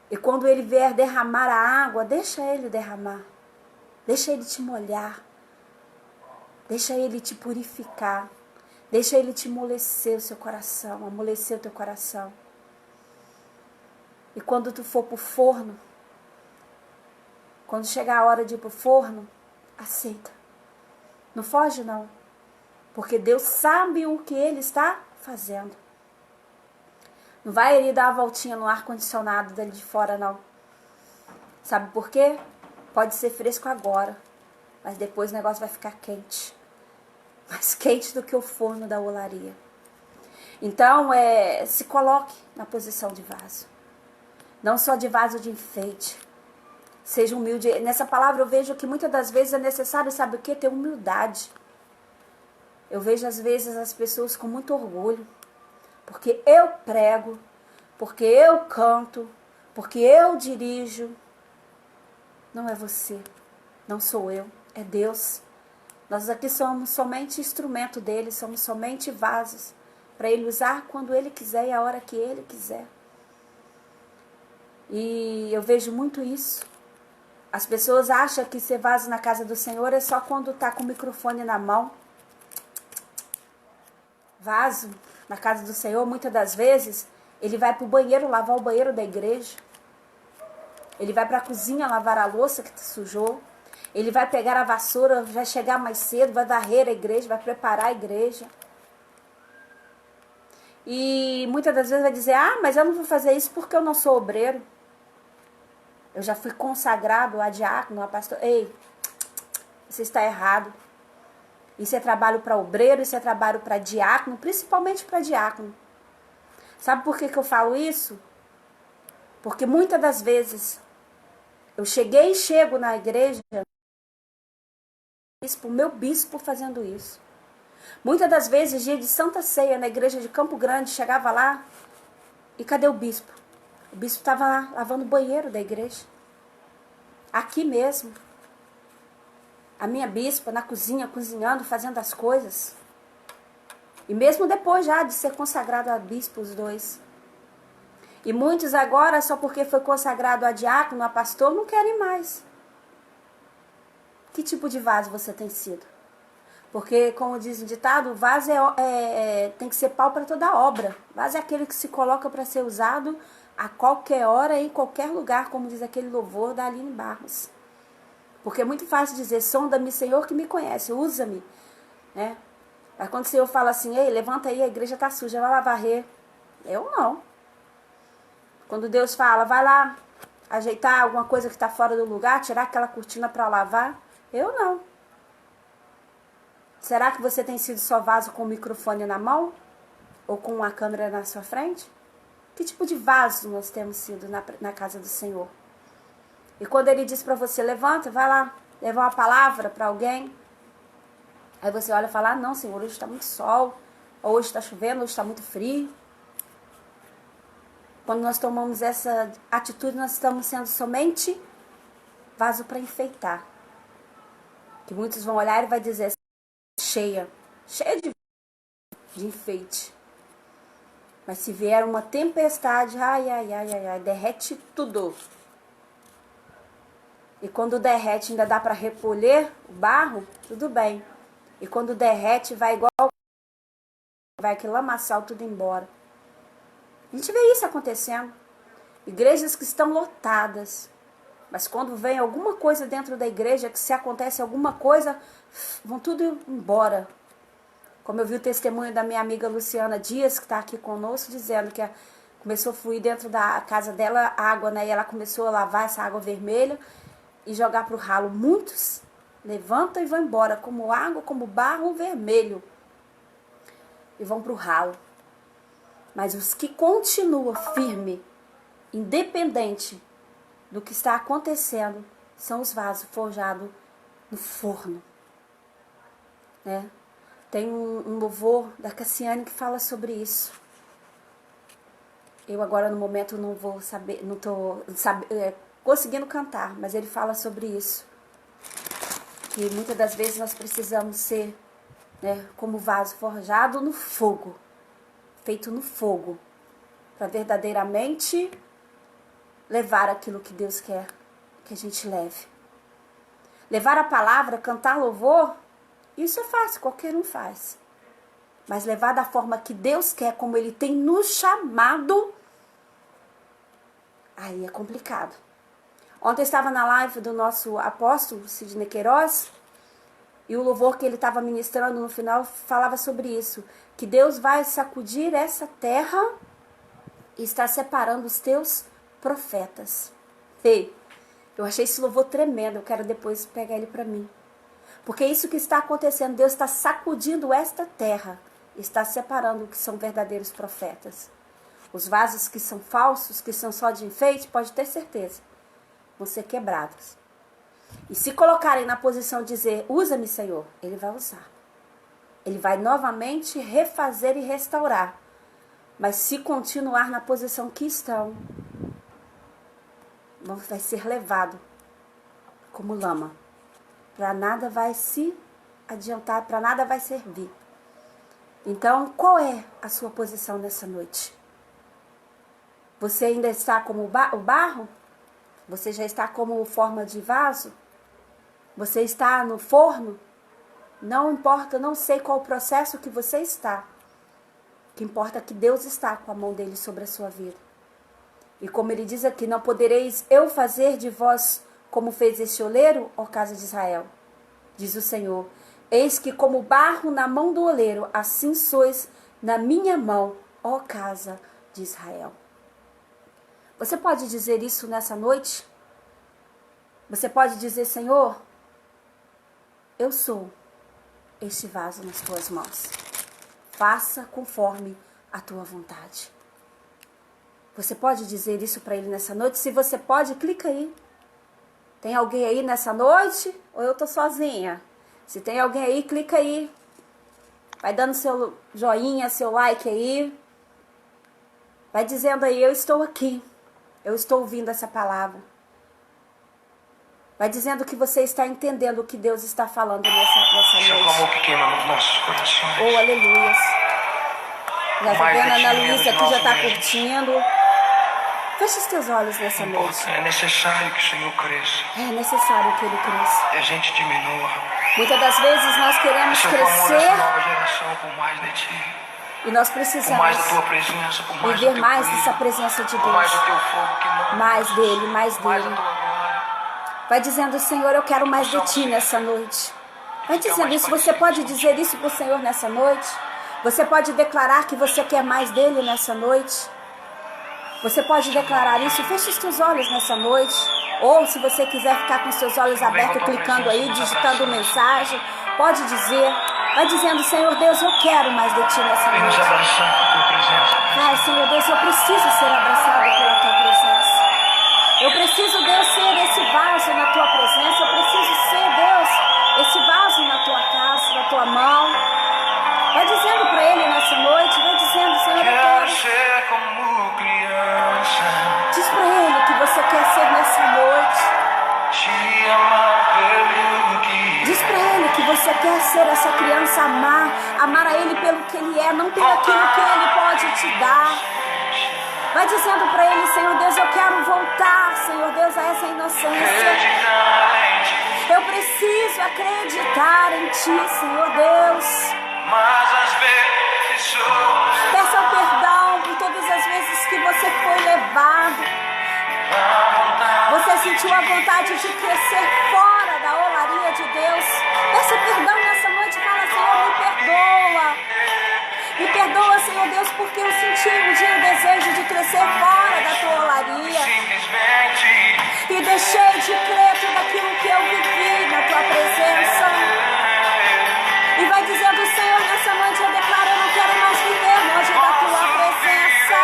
E quando ele vier derramar a água, deixa ele derramar. Deixa ele te molhar. Deixa ele te purificar. Deixa ele te amolecer o seu coração, amolecer o teu coração. E quando tu for pro forno, quando chegar a hora de ir pro forno, aceita. Não foge não. Porque Deus sabe o que ele está fazendo. Não vai ele dar a voltinha no ar-condicionado dele de fora, não. Sabe por quê? Pode ser fresco agora, mas depois o negócio vai ficar quente. Mais quente do que o forno da olaria. Então, se coloque na posição de vaso. Não só de vaso de enfeite. Seja humilde. Nessa palavra eu vejo que muitas das vezes é necessário, sabe o quê? Ter humildade. Eu vejo às vezes as pessoas com muito orgulho. Porque eu prego, porque eu canto, porque eu dirijo. Não é você, não sou eu, é Deus. Nós aqui somos somente instrumento dele, somos somente vasos para ele usar quando ele quiser e a hora que ele quiser. E eu vejo muito isso. As pessoas acham que ser vaso na casa do Senhor é só quando está com o microfone na mão. Vaso na casa do Senhor, muitas das vezes, ele vai para o banheiro lavar o banheiro da igreja. Ele vai para a cozinha lavar a louça que sujou. Ele vai pegar a vassoura, vai chegar mais cedo, vai varrer a igreja, vai preparar a igreja. E muitas das vezes vai dizer, mas eu não vou fazer isso porque eu não sou obreiro. Eu já fui consagrado a diácono, a pastor. Ei, você está errado. Isso é trabalho para obreiro, isso é trabalho para diácono, principalmente para diácono. Sabe por que eu falo isso? Porque muitas das vezes eu chego na igreja, meu bispo fazendo isso. Muitas das vezes, dia de Santa Ceia, na igreja de Campo Grande, chegava lá e cadê o bispo? O bispo estava lá lavando o banheiro da igreja. Aqui mesmo. A minha bispa na cozinha, cozinhando, fazendo as coisas. E mesmo depois já de ser consagrado a bispo, os dois. E muitos agora, só porque foi consagrado a diácono, a pastor, não querem mais. Que tipo de vaso você tem sido? Porque, como diz o ditado, vaso tem que ser pau para toda obra. Vaso é aquele que se coloca para ser usado a qualquer hora, em qualquer lugar, como diz aquele louvor da Aline Barros. Porque é muito fácil dizer, sonda-me, Senhor, que me conhece, usa-me, né? Mas quando o Senhor fala assim, ei, levanta aí, a igreja está suja, vai lá varrer. Eu não. Quando Deus fala, vai lá ajeitar alguma coisa que está fora do lugar, tirar aquela cortina para lavar, eu não. Será que você tem sido só vaso com o microfone na mão? Ou com a câmera na sua frente? Que tipo de vaso nós temos sido na casa do Senhor? E quando Ele diz para você, levanta, vai lá, levar uma palavra para alguém. Aí você olha e fala, não, Senhor, hoje está muito sol, ou hoje está chovendo, hoje está muito frio. Quando nós tomamos essa atitude, nós estamos sendo somente vaso para enfeitar. Que muitos vão olhar e vai dizer, cheia de enfeite. Mas se vier uma tempestade, ai, derrete tudo. E quando derrete ainda dá para recolher o barro, tudo bem. E quando derrete vai igual, vai que lamaçal tudo embora. A gente vê isso acontecendo. Igrejas que estão lotadas. Mas quando vem alguma coisa dentro da igreja, que se acontece alguma coisa, vão tudo embora. Como eu vi o testemunho da minha amiga Luciana Dias, que está aqui conosco, dizendo que começou a fluir dentro da casa dela água, né? E ela começou a lavar essa água vermelha e jogar para o ralo. Muitos levantam e vão embora, como água, como barro vermelho. E vão para o ralo. Mas os que continuam firme, independente do que está acontecendo, são os vasos forjados no forno, né? Tem um louvor da Cassiane que fala sobre isso. Eu agora no momento não vou saber, não estou conseguindo cantar, mas ele fala sobre isso. Que muitas das vezes nós precisamos ser, né, como vaso forjado no fogo, feito no fogo, para verdadeiramente levar aquilo que Deus quer que a gente leve. Levar a palavra, cantar louvor, isso é fácil, qualquer um faz. Mas levar da forma que Deus quer, como Ele tem nos chamado, aí é complicado. Ontem eu estava na live do nosso apóstolo, Sidney Queiroz, e o louvor que ele estava ministrando no final falava sobre isso. Que Deus vai sacudir essa terra e está separando os teus profetas. Ei, eu achei esse louvor tremendo, eu quero depois pegar ele para mim. Porque isso que está acontecendo, Deus está sacudindo esta terra, está separando o que são verdadeiros profetas. Os vasos que são falsos, que são só de enfeite, pode ter certeza, vão ser quebrados. E se colocarem na posição de dizer, usa-me, Senhor, Ele vai usar. Ele vai novamente refazer e restaurar. Mas se continuar na posição que estão, vai ser levado como lama. Para nada vai se adiantar, para nada vai servir. Então, qual é a sua posição nessa noite? Você ainda está como o barro? Você já está como forma de vaso? Você está no forno? Não importa, não sei qual o processo que você está. O que importa é que Deus está com a mão dele sobre a sua vida. E como ele diz aqui, não podereis eu fazer de vós como fez este oleiro, ó casa de Israel. Diz o Senhor, eis que como barro na mão do oleiro, assim sois na minha mão, ó casa de Israel. Você pode dizer isso nessa noite? Você pode dizer, Senhor, eu sou este vaso nas tuas mãos. Faça conforme a tua vontade. Você pode dizer isso para ele nessa noite? Se você pode, clica aí. Tem alguém aí nessa noite? Ou eu tô sozinha? Se tem alguém aí, clica aí. Vai dando seu joinha, seu like aí. Vai dizendo aí, eu estou aqui. Eu estou ouvindo essa palavra. Vai dizendo que você está entendendo o que Deus está falando nessa Isso é o noite. amor que queima nos nossos corações. Oh, aleluia. Já tá Mais vendo a Ana de ti, Luísa menos aqui, já nós tá mesmos. curtindo. Feche os teus olhos nessa noite. É necessário que o Senhor cresça É necessário que Ele cresça. e a gente diminua. Muitas das vezes nós queremos Esse é o amor dessa crescer, nova geração por mais de ti. E nós Por mais precisamos da tua presença, por mais do viver teu mais brilho, dessa presença de por mais Deus. do teu fogo que não Mais dele, mais mais da dele. tua glória. Vai dizendo, Senhor, eu quero mais de ti nessa noite. Vai dizendo isso. Você pode dizer isso para o Senhor nessa noite? Você pode declarar que você quer mais dele nessa noite? Você pode declarar isso? Feche os teus olhos nessa noite. Ou se você quiser ficar com os seus olhos abertos, clicando aí, digitando mensagem, pode dizer. Vai dizendo, Senhor Deus, eu quero mais de ti nessa Vem nos noite. abraçar com a tua presença. Ai, Senhor Deus, eu preciso ser abraçado pela tua presença. Eu preciso, Deus, ser esse vaso na tua presença. Eu preciso ser, Deus, esse vaso na tua casa, na tua mão. Vai dizendo para ele nessa noite, vai dizendo, Senhor, eu Quero quero. ser como criança, Diz para ele que você quer ser nessa noite. te amar pelo que Diz para ele que você quer ser essa criança, amar a ele pelo que ele é, não pelo aquilo que ele pode te dar. Vai dizendo para ele, Senhor Deus, eu quero voltar, Senhor Deus, a essa inocência. acreditar em ti. Eu preciso acreditar em ti, Senhor Deus. Mas às vezes sou Peça o perdão por todas as vezes que você foi levado. Você sentiu a vontade de crescer fora da olaria de Deus. Peça perdão nessa noite e fala, Senhor, me perdoa. Me perdoa, Senhor Deus, porque eu senti um dia o desejo de crescer fora da tua olaria. simplesmente E deixei de crer tudo aquilo que eu vivi na tua presença. E vai dizendo, Senhor, nessa noite eu declaro, eu não quero mais viver longe da tua presença.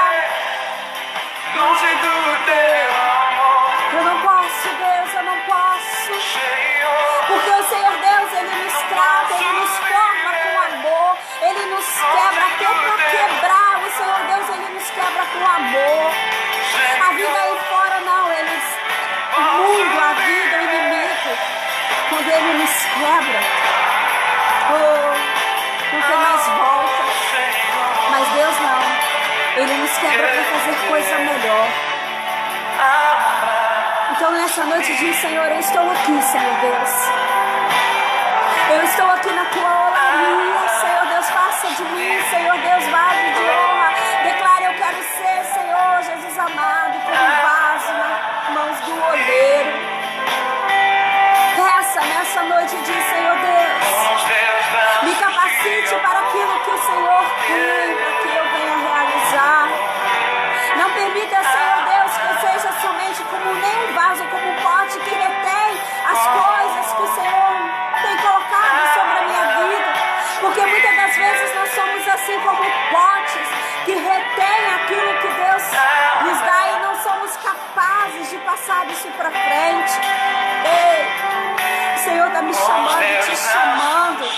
longe do teu amor, Eu não posso, Deus, eu não posso. Senhor. Porque o Senhor Deus, Ele nos trata, Ele nos forma com amor. Ele nos quebra até para quebrar. O Senhor Deus, Ele nos quebra com amor. A vida aí fora não, o mundo, a vida, o inimigo, quando Ele nos quebra, não tem mais volta. Mas Deus não, Ele nos quebra para fazer coisa melhor. Então nessa noite diz, Senhor, eu estou aqui, Senhor Deus. Eu estou aqui na tua olaria, Senhor Deus, faça de mim, Senhor Deus, vaso de honra. Declare, eu quero ser, Senhor Jesus amado, como um vaso nas mãos do oleiro. Peça nessa noite diz, Senhor Deus, me capacite para aquilo que o Senhor tem, para que eu venha realizar. Não permita, Senhor Deus, que eu seja somente como nem um vaso, como um pote que retém as coisas que o Senhor tem colocado sobre a minha vida. Porque muitas das vezes nós somos assim como potes que retém aquilo que Deus nos dá e não somos capazes de passar isso para frente. Ei, o Senhor está me chamando e te chamando.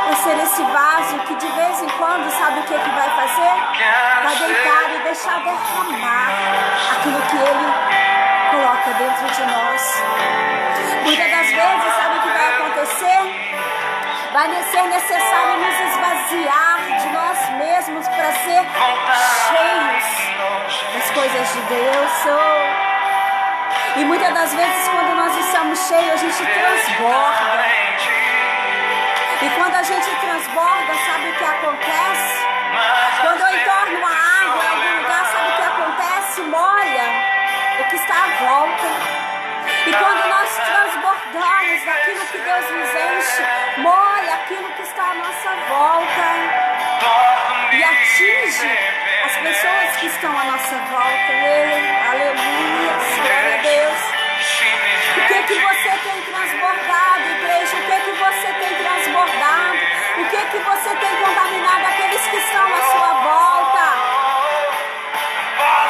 Vai ser esse vaso que de vez em quando, sabe o que vai fazer? Vai deitar e deixar derramar aquilo que Ele coloca dentro de nós. Muitas das vezes, sabe o que vai acontecer? Vai ser necessário nos esvaziar de nós mesmos para ser cheios das coisas de Deus. E muitas das vezes, quando nós estamos cheios, a gente transborda. E quando a gente transborda, sabe o que acontece? Quando eu entorno a água em algum lugar, sabe o que acontece? Molha o que está à volta. E quando nós transbordamos daquilo que Deus nos enche, molha aquilo que está à nossa volta. E atinge as pessoas que estão à nossa volta. Aleluia, glória a Deus. O que você tem transbordado, igreja? O que você tem transbordado? O que você tem contaminado aqueles que estão à sua volta?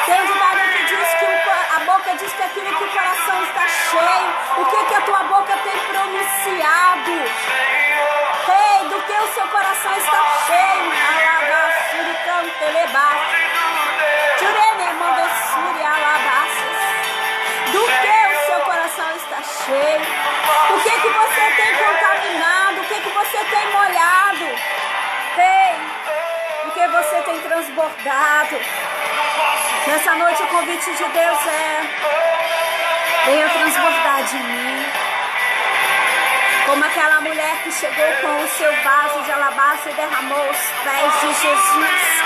Tem um ditado que diz que a boca diz que aquilo que o coração está cheio. O que a tua boca tem pronunciado? Ei, do que o seu coração está cheio? Alabassuri canteleba. Tirene mandessuri alabassas. Do que o seu coração está cheio? O que você tem contaminado? O que você tem molhado? Ei, o que você tem transbordado? Nessa noite o convite de Deus é: venha transbordar de mim. Como aquela mulher que chegou com o seu vaso de alabastro e derramou os pés de Jesus.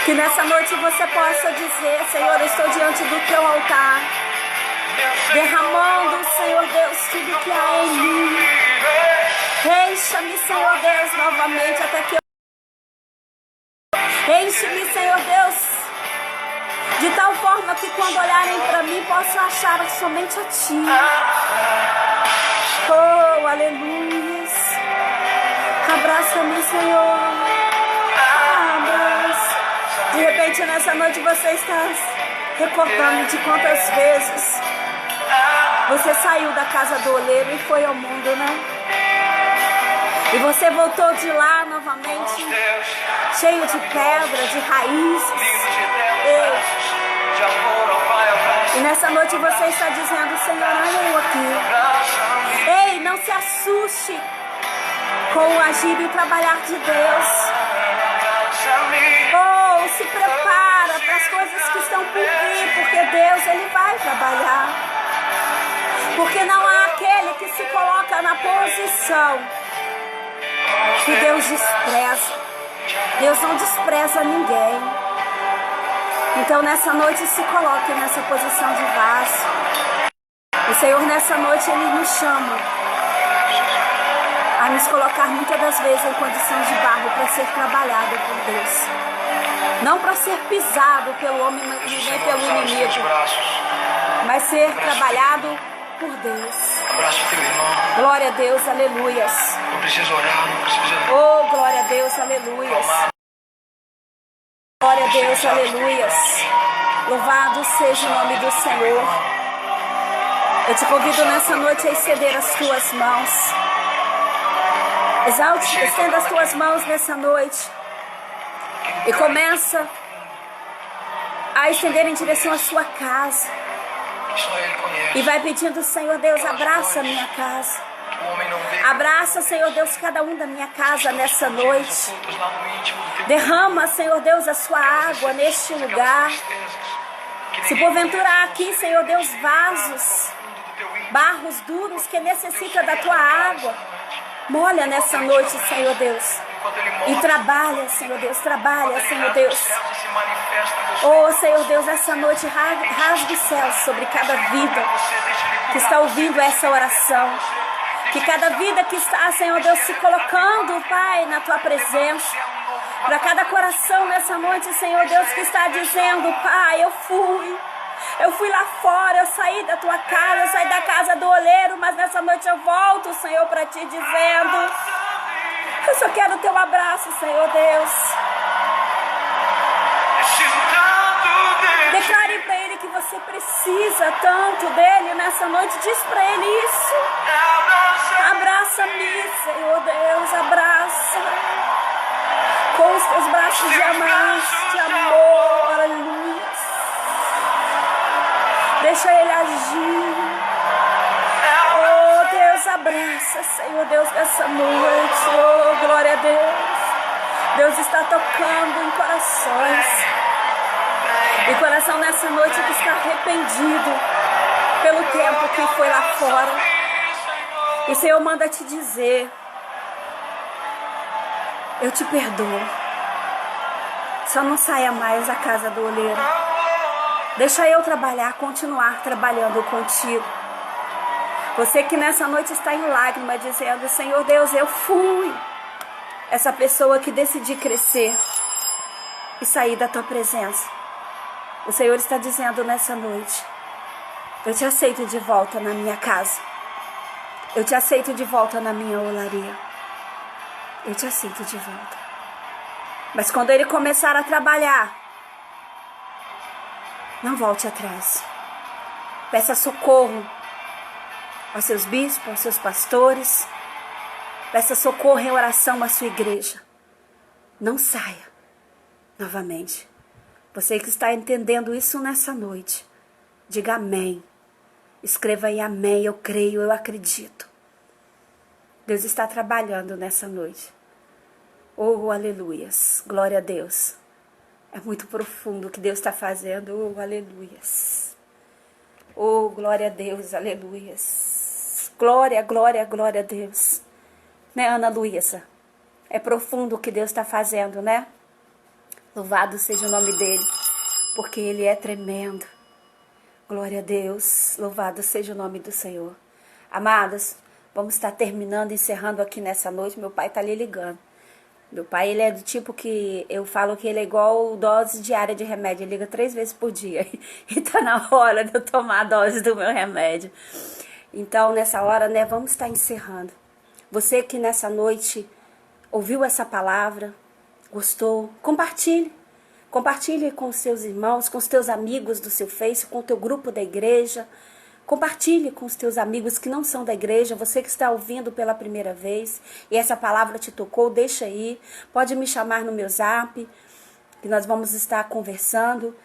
Que nessa noite você possa dizer: Senhor, eu estou diante do teu altar, derramando, Senhor Deus, tudo que há em mim. Encha-me, Senhor Deus, novamente até que eu... Enche-me, Senhor Deus, de tal forma que quando olharem para mim possam achar somente a Ti. Oh, aleluia. Abraça-me, Senhor. Abraça. De repente, nessa noite, você está recordando de quantas vezes você saiu da casa do oleiro e foi ao mundo, né? E você voltou de lá novamente, cheio de pedra, de raízes. E nessa noite você está dizendo: Senhor, olha eu aqui. Ei, não se assuste com o agir e o trabalhar de Deus. Oh, se prepara para as coisas que estão por vir, porque Deus, Ele vai trabalhar. Porque não há aquele que se coloca na posição que Deus despreza. Deus não despreza ninguém. Então nessa noite se coloque nessa posição de vaso. O Senhor nessa noite Ele nos chama a nos colocar muitas das vezes em condição de barro para ser trabalhado por Deus. Não para ser pisado pelo homem nem pelo inimigo, mas ser trabalhado por Deus. Abraça o teu irmão. Glória a Deus, aleluias. Não precisa orar, não precisa. Oh, glória a Deus, aleluias. Glória a Deus, aleluias. Louvado seja o nome do Senhor. Eu te convido nessa noite a estender as tuas mãos. Exalte, estenda as tuas mãos nessa noite. E começa a estender em direção à sua casa. Só Ele conhece. E vai pedindo: Senhor Deus, abraça a minha casa. O homem não vê. Abraça, Senhor Deus, cada um da minha casa nessa noite. Ocultos lá no íntimo do teu Derrama, Senhor Deus, a sua água neste lugar. Se porventura há aqui, Senhor Deus, vasos, barros duros que necessitam da tua água, molha nessa noite, Senhor Deus. E trabalha, Senhor Deus, trabalha, Senhor Deus. Oh, Senhor Deus, essa noite rasga os céus sobre cada vida que está ouvindo essa oração. Que cada vida que está, Senhor Deus, se colocando, Pai, na Tua presença. Para cada coração nessa noite, Senhor Deus, que está dizendo: Pai, eu fui lá fora, eu saí da Tua casa, eu saí da casa do oleiro, mas nessa noite eu volto, Senhor, para Ti dizendo: eu só quero o Teu abraço, Senhor Deus. Declare para Ele que você precisa tanto dEle nessa noite. Diz para Ele isso. Abraça-me, Senhor Deus, abraça. Com os Teus braços de amor, aleluia. Deixa Ele agir. Oh, Deus, abraça, Senhor Deus, nessa noite. Oh, glória a Deus. Deus está tocando em corações. E coração nessa noite que está arrependido pelo tempo que foi lá fora. O Senhor manda te dizer: eu te perdoo. Só não saia mais da casa do oleiro. Deixa eu trabalhar, continuar trabalhando contigo. Você que nessa noite está em lágrima dizendo: Senhor Deus, eu fui essa pessoa que decidi crescer e sair da tua presença. O Senhor está dizendo nessa noite: eu te aceito de volta na minha casa. Eu te aceito de volta na minha olaria. Eu te aceito de volta. Mas quando Ele começar a trabalhar, não volte atrás. Peça socorro aos seus bispos, aos seus pastores. Peça socorro em oração à sua igreja. Não saia novamente. Você que está entendendo isso nessa noite, diga amém. Escreva aí amém, eu creio, eu acredito. Deus está trabalhando nessa noite. Oh, aleluias, glória a Deus. É muito profundo o que Deus está fazendo, oh, aleluias. Oh, glória a Deus, aleluias. Glória, glória, glória a Deus. Né, Ana Luísa? É profundo o que Deus está fazendo, né? Louvado seja o nome dele, porque ele é tremendo. Glória a Deus, louvado seja o nome do Senhor. Amadas, vamos estar terminando, encerrando aqui nessa noite. Meu pai está ali ligando. Meu pai, ele é do tipo que eu falo que ele é igual dose diária de remédio. Ele liga 3 vezes por dia. E tá na hora de eu tomar a dose do meu remédio. Então, nessa hora, né, vamos estar encerrando. Você que nessa noite ouviu essa palavra, gostou, compartilhe. Compartilhe com os seus irmãos, com os teus amigos do seu Face, com o teu grupo da igreja. Compartilhe com os teus amigos que não são da igreja, você que está ouvindo pela primeira vez e essa palavra te tocou, deixa aí. Pode me chamar no meu zap, que nós vamos estar conversando.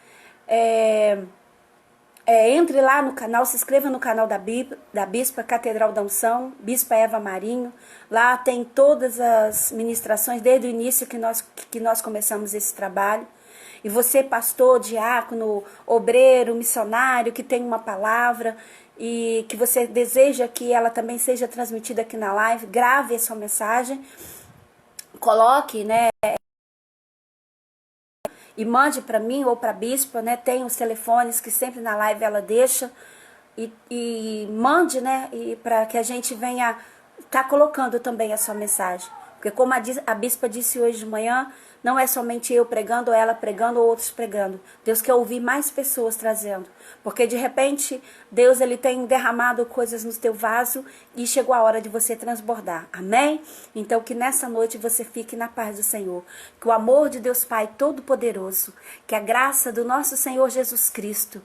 Entre lá no canal, se inscreva no canal da Bispa Catedral da Unção, Bispa Eva Marinho. Lá tem todas as ministrações desde o início que nós começamos esse trabalho. E você, pastor, diácono, obreiro, missionário, que tem uma palavra e que você deseja que ela também seja transmitida aqui na live, grave a sua mensagem, coloque, né, e mande para mim ou para a bispa, né, tem os telefones que sempre na live ela deixa, e mande, né, para que a gente venha tá colocando também a sua mensagem. Porque como a bispa disse hoje de manhã, não é somente eu pregando, ou ela pregando, ou outros pregando. Deus quer ouvir mais pessoas trazendo. Porque de repente, Deus ele tem derramado coisas no teu vaso e chegou a hora de você transbordar. Amém? Então que nessa noite você fique na paz do Senhor. Que o amor de Deus Pai Todo-Poderoso, que a graça do nosso Senhor Jesus Cristo,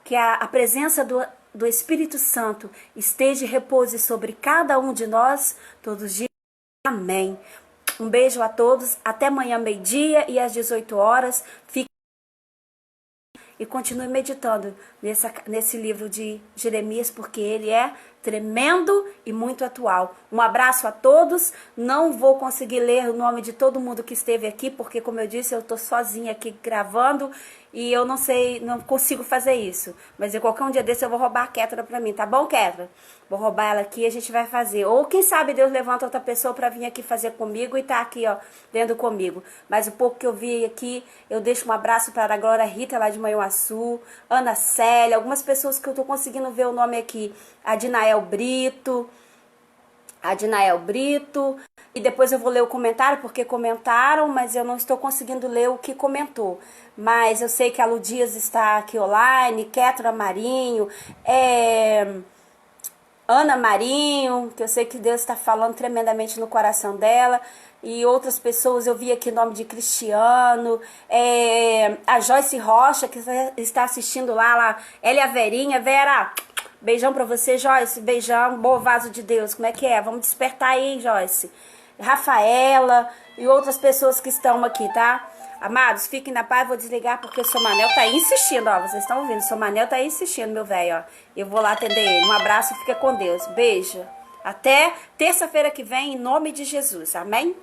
que a presença do Espírito Santo esteja e repouse sobre cada um de nós todos os dias. Amém. Um beijo a todos. Até amanhã, meio-dia e às 18 horas. Fique e continue meditando nesse livro de Jeremias, porque ele é tremendo e muito atual. Um abraço a todos. Não vou conseguir ler o nome de todo mundo que esteve aqui, porque, como eu disse, eu estou sozinha aqui gravando e eu não consigo fazer isso. Mas em qualquer um dia desse eu vou roubar a Kétra pra mim, tá bom, Kétra? Vou roubar ela aqui e a gente vai fazer. Ou quem sabe Deus levanta outra pessoa pra vir aqui fazer comigo e tá aqui, ó, lendo comigo. Mas o pouco que eu vi aqui, eu deixo um abraço para a Glória Rita lá de Manhuaçu, Ana Célia, algumas pessoas que eu tô conseguindo ver o nome aqui. Adinael Brito, e depois eu vou ler o comentário, porque comentaram, mas eu não estou conseguindo ler o que comentou. Mas eu sei que a Ludias está aqui online, Kétra Marinho, Ana Marinho, que eu sei que Deus está falando tremendamente no coração dela, e outras pessoas, eu vi aqui o nome de Cristiano, a Joyce Rocha, que está assistindo lá, Elia Verinha, Vera, beijão pra você, Joyce, beijão, bom vaso de Deus, como é que é? Vamos despertar aí, hein, Joyce? Rafaela e outras pessoas que estão aqui, tá? Amados, fiquem na paz, vou desligar porque o seu Manel tá aí insistindo, ó, vocês estão ouvindo, o seu Manel tá aí insistindo, meu velho, ó, eu vou lá atender ele, um abraço, fica com Deus, beijo, até terça-feira que vem, em nome de Jesus, amém?